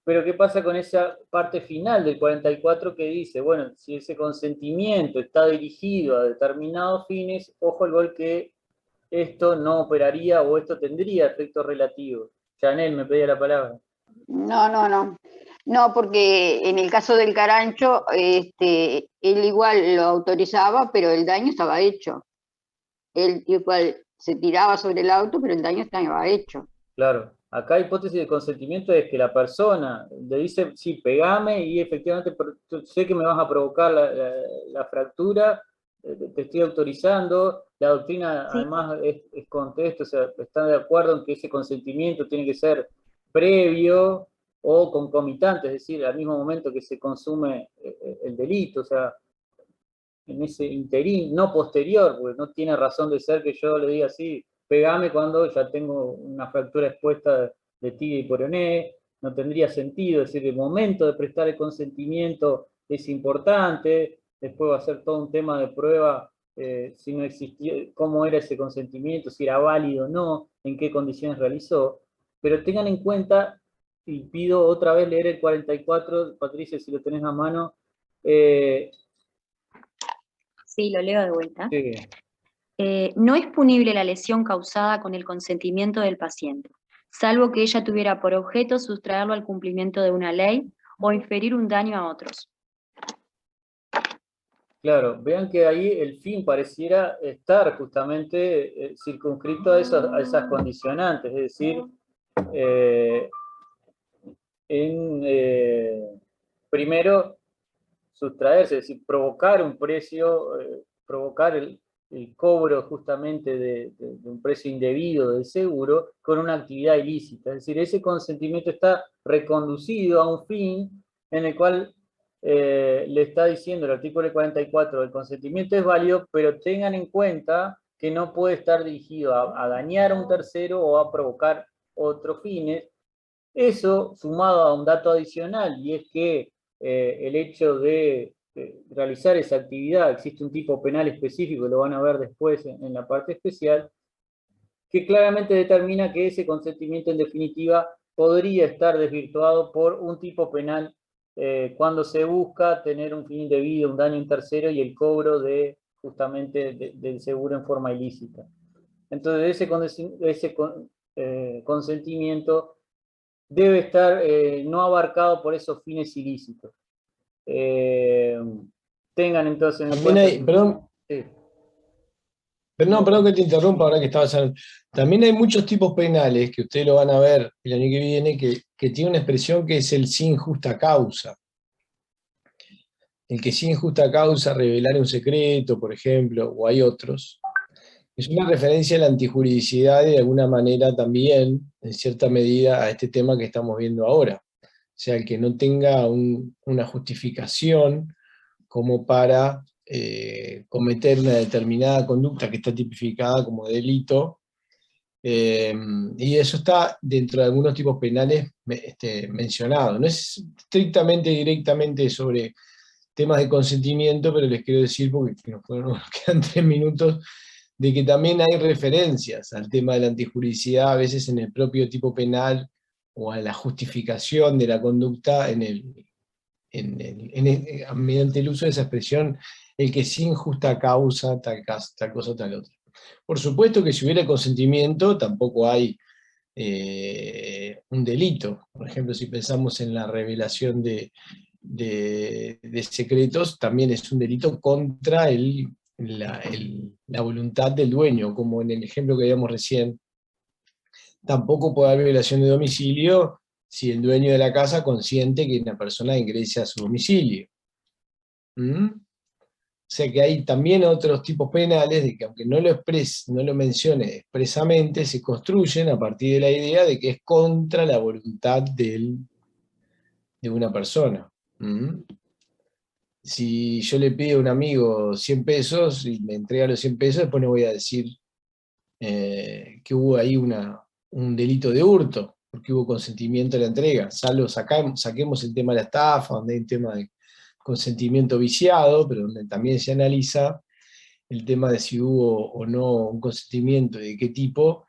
Speaker 1: pero ¿qué pasa con esa parte final del 44 que dice, bueno, si ese consentimiento está dirigido a determinados fines, ojo al gol que esto no operaría o esto tendría efectos relativos? Janel, me pedía la palabra.
Speaker 3: No, porque en el caso del Carancho, él igual lo autorizaba, pero el daño estaba hecho. Él igual se tiraba sobre el auto, pero el daño estaba hecho.
Speaker 1: Claro, acá la hipótesis de consentimiento es que la persona le dice, sí, pegame y efectivamente sé que me vas a provocar la fractura, te estoy autorizando. La doctrina
Speaker 4: Sí.
Speaker 1: además es contexto, o sea, están de acuerdo en que ese consentimiento tiene que ser previo o concomitante, es decir, al mismo momento que se consume el delito, o sea, en ese interín, no posterior, porque no tiene razón de ser que yo le diga así, pegame cuando ya tengo una fractura expuesta de tibia y peroné, no tendría sentido, es decir, el momento de prestar el consentimiento es importante, después va a ser todo un tema de prueba si no existía, cómo era ese consentimiento, si era válido o no, en qué condiciones realizó, pero tengan en cuenta, y pido otra vez leer el 44, Patricia, si lo tenés a mano,
Speaker 4: Sí, lo leo de vuelta.
Speaker 1: sí.
Speaker 4: No es punible la lesión causada con el consentimiento del paciente, salvo que ella tuviera por objeto sustraerlo al cumplimiento de una ley o inferir un daño a otros.
Speaker 1: Claro, vean que ahí el fin pareciera estar justamente circunscrito a esas condicionantes, es decir, primero sustraerse, es decir, provocar un precio, provocar el cobro justamente de un precio indebido del seguro con una actividad ilícita. Es decir, ese consentimiento está reconducido a un fin en el cual le está diciendo el artículo 44, el consentimiento es válido, pero tengan en cuenta que no puede estar dirigido a dañar a un tercero o a provocar otros fines. Eso, sumado a un dato adicional, y es que el hecho de realizar esa actividad, existe un tipo penal específico, lo van a ver después en la parte especial, que claramente determina que ese consentimiento en definitiva podría estar desvirtuado por un tipo penal cuando se busca tener un fin indebido, un daño a un tercero y el cobro de justamente del seguro en forma ilícita. Entonces ese consentimiento debe estar no abarcado por esos fines ilícitos. Tengan entonces en
Speaker 7: También
Speaker 1: cuenta...
Speaker 7: hay, perdón,
Speaker 1: Sí.
Speaker 7: perdón que te interrumpa ahora que estabas hablando. También hay muchos tipos penales, que ustedes lo van a ver el año que viene, que tiene una expresión que es el sin justa causa. el que sin justa causa revelar un secreto, por ejemplo, o hay otros, es una referencia a la antijuridicidad y de alguna manera también, en cierta medida, a este tema que estamos viendo ahora. O sea, el que no tenga una justificación como para cometer una determinada conducta que está tipificada como delito, y eso está dentro de algunos tipos penales mencionados. No es estrictamente, directamente sobre temas de consentimiento, pero les quiero decir, porque nos quedan 3 minutos, de que también hay referencias al tema de la antijuridicidad, a veces en el propio tipo penal, o a la justificación de la conducta mediante el uso de esa expresión, el que sin justa causa, tal cosa, tal otra. Por supuesto que si hubiera consentimiento, tampoco hay un delito. Por ejemplo, si pensamos en la revelación de secretos, también es un delito contra la voluntad del dueño, como en el ejemplo que veíamos recién. Tampoco puede haber violación de domicilio si el dueño de la casa consiente que una persona ingrese a su domicilio. O sea que hay también otros tipos penales de que, aunque no lo mencione expresamente, se construyen a partir de la idea de que es contra la voluntad de una persona. Si yo le pido a un amigo 100 pesos y me entrega los 100 pesos, después no voy a decir que hubo ahí un delito de hurto, porque hubo consentimiento de la entrega. Salvo saquemos el tema de la estafa, donde hay un tema de consentimiento viciado, pero donde también se analiza el tema de si hubo o no un consentimiento y de qué tipo.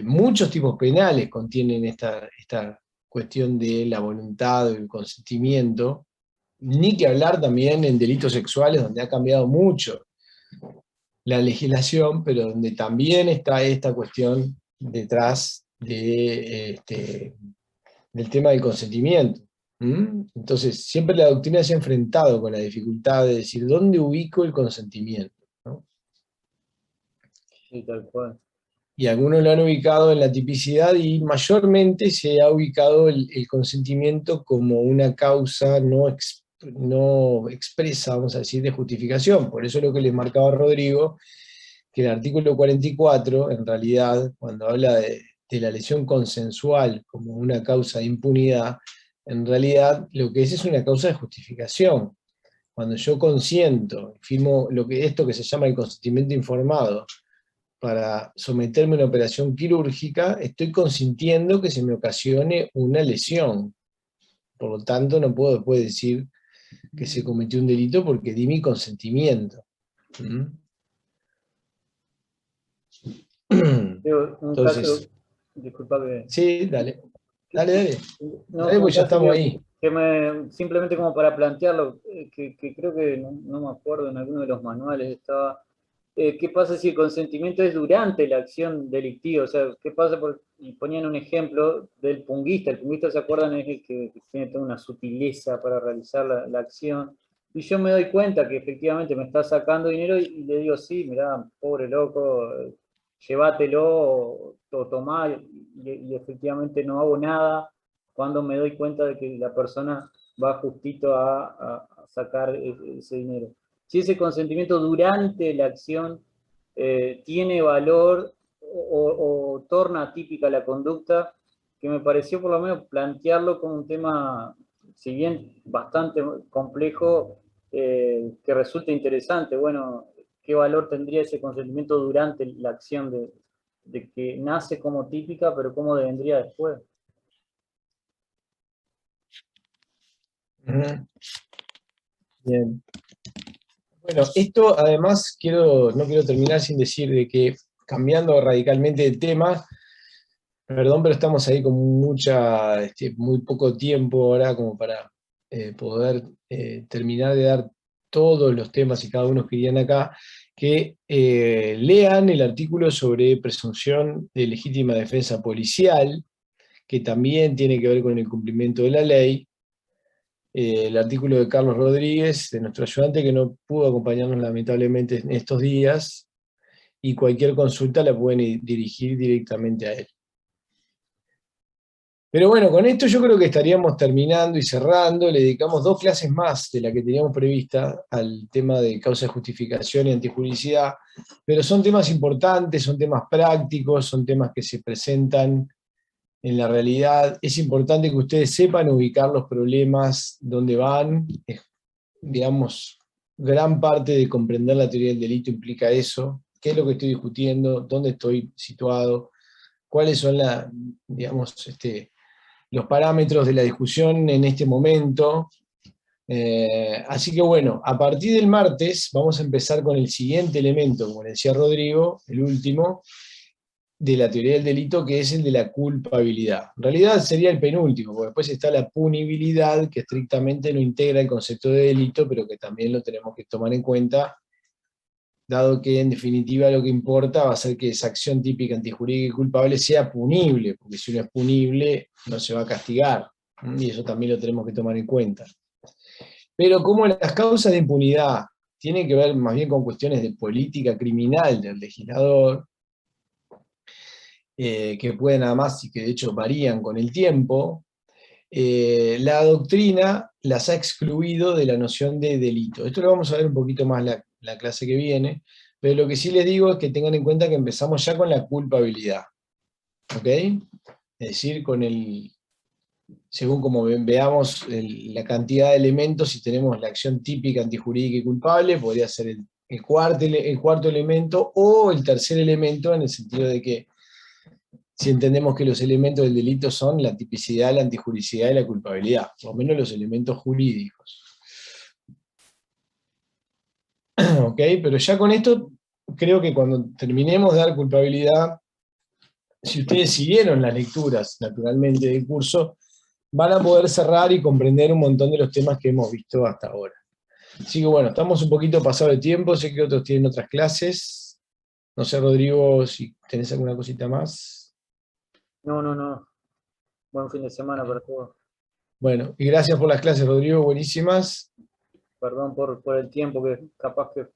Speaker 7: Muchos tipos penales contienen esta cuestión de la voluntad o el consentimiento, ni que hablar también en delitos sexuales, donde ha cambiado mucho la legislación, pero donde también está esta cuestión detrás del tema del consentimiento. Entonces, siempre la doctrina se ha enfrentado con la dificultad de decir, ¿dónde ubico el consentimiento? ¿No?
Speaker 1: Sí, tal cual.
Speaker 7: Y algunos lo han ubicado en la tipicidad, y mayormente se ha ubicado el consentimiento como una causa no expresa, vamos a decir, de justificación. Por eso lo que les marcaba Rodrigo, que el artículo 44, en realidad, cuando habla de la lesión consensual como una causa de impunidad, en realidad lo que es una causa de justificación. Cuando yo consiento, firmo esto que se llama el consentimiento informado, para someterme a una operación quirúrgica, estoy consintiendo que se me ocasione una lesión. Por lo tanto, no puedo después decir que se cometió un delito porque di mi consentimiento. Entonces,
Speaker 1: caso, disculpa que...
Speaker 7: Sí, dale. Dale,
Speaker 1: No,
Speaker 7: pues ya estamos ahí.
Speaker 1: Simplemente como para plantearlo, que creo que no me acuerdo, en alguno de los manuales estaba, ¿qué pasa si el consentimiento es durante la acción delictiva? O sea, ¿qué pasa? Y ponían un ejemplo del punguista. El punguista, ¿se acuerdan? Es el que tiene toda una sutileza para realizar la acción. Y yo me doy cuenta que efectivamente me está sacando dinero y le digo, sí, mirá, pobre loco, llévatelo o tomá, y efectivamente no hago nada cuando me doy cuenta de que la persona va justito a sacar ese dinero. Si ese consentimiento durante la acción tiene valor o torna atípica la conducta, que me pareció por lo menos plantearlo como un tema, si bien bastante complejo, que resulta interesante. Bueno, ¿qué valor tendría ese consentimiento durante la acción de que nace como típica, pero cómo vendría después?
Speaker 7: Bien. Bueno, esto además no quiero terminar sin decir de que, cambiando radicalmente de tema, perdón, pero estamos ahí con muy poco tiempo ahora como para poder terminar de dar todos los temas y cada uno que irían acá, que lean el artículo sobre presunción de legítima defensa policial, que también tiene que ver con el cumplimiento de la ley, el artículo de Carlos Rodríguez, de nuestro ayudante, que no pudo acompañarnos lamentablemente en estos días, y cualquier consulta la pueden dirigir directamente a él. Pero bueno, con esto yo creo que estaríamos terminando y cerrando. Le dedicamos 2 clases más de la que teníamos prevista al tema de causa de justificación y antijuridicidad, pero son temas importantes, son temas prácticos, son temas que se presentan en la realidad. Es importante que ustedes sepan ubicar los problemas, dónde van. Digamos, gran parte de comprender la teoría del delito implica eso. ¿Qué es lo que estoy discutiendo? ¿Dónde estoy situado? ¿Cuáles son digamos, los parámetros de la discusión en este momento? Así que bueno, a partir del martes vamos a empezar con el siguiente elemento, como le decía Rodrigo, el último, de la teoría del delito, que es el de la culpabilidad. En realidad sería el penúltimo, porque después está la punibilidad, que estrictamente no integra el concepto de delito, pero que también lo tenemos que tomar en cuenta, dado que en definitiva lo que importa va a ser que esa acción típica antijurídica y culpable sea punible, porque si uno es punible no se va a castigar, y eso también lo tenemos que tomar en cuenta. Pero como las causas de impunidad tienen que ver más bien con cuestiones de política criminal del legislador, que pueden además y que de hecho varían con el tiempo, la doctrina las ha excluido de la noción de delito. Esto lo vamos a ver un poquito más la clase que viene, pero lo que sí les digo es que tengan en cuenta que empezamos ya con la culpabilidad, ¿ok? Es decir, según como veamos la cantidad de elementos, si tenemos la acción típica antijurídica y culpable, podría ser el cuarto elemento o el tercer elemento, en el sentido de que si entendemos que los elementos del delito son la tipicidad, la antijuridicidad y la culpabilidad, por lo menos los elementos jurídicos. ¿Ok? Pero ya con esto, creo que cuando terminemos de dar culpabilidad, si ustedes siguieron las lecturas, naturalmente, del curso, van a poder cerrar y comprender un montón de los temas que hemos visto hasta ahora. Así que bueno, estamos un poquito pasado de tiempo, sé que otros tienen otras clases. No sé, Rodrigo, si tenés alguna cosita más.
Speaker 1: No. Buen fin de semana para todos.
Speaker 7: Bueno, y gracias por las clases, Rodrigo, buenísimas.
Speaker 1: Perdón por el tiempo que capaz que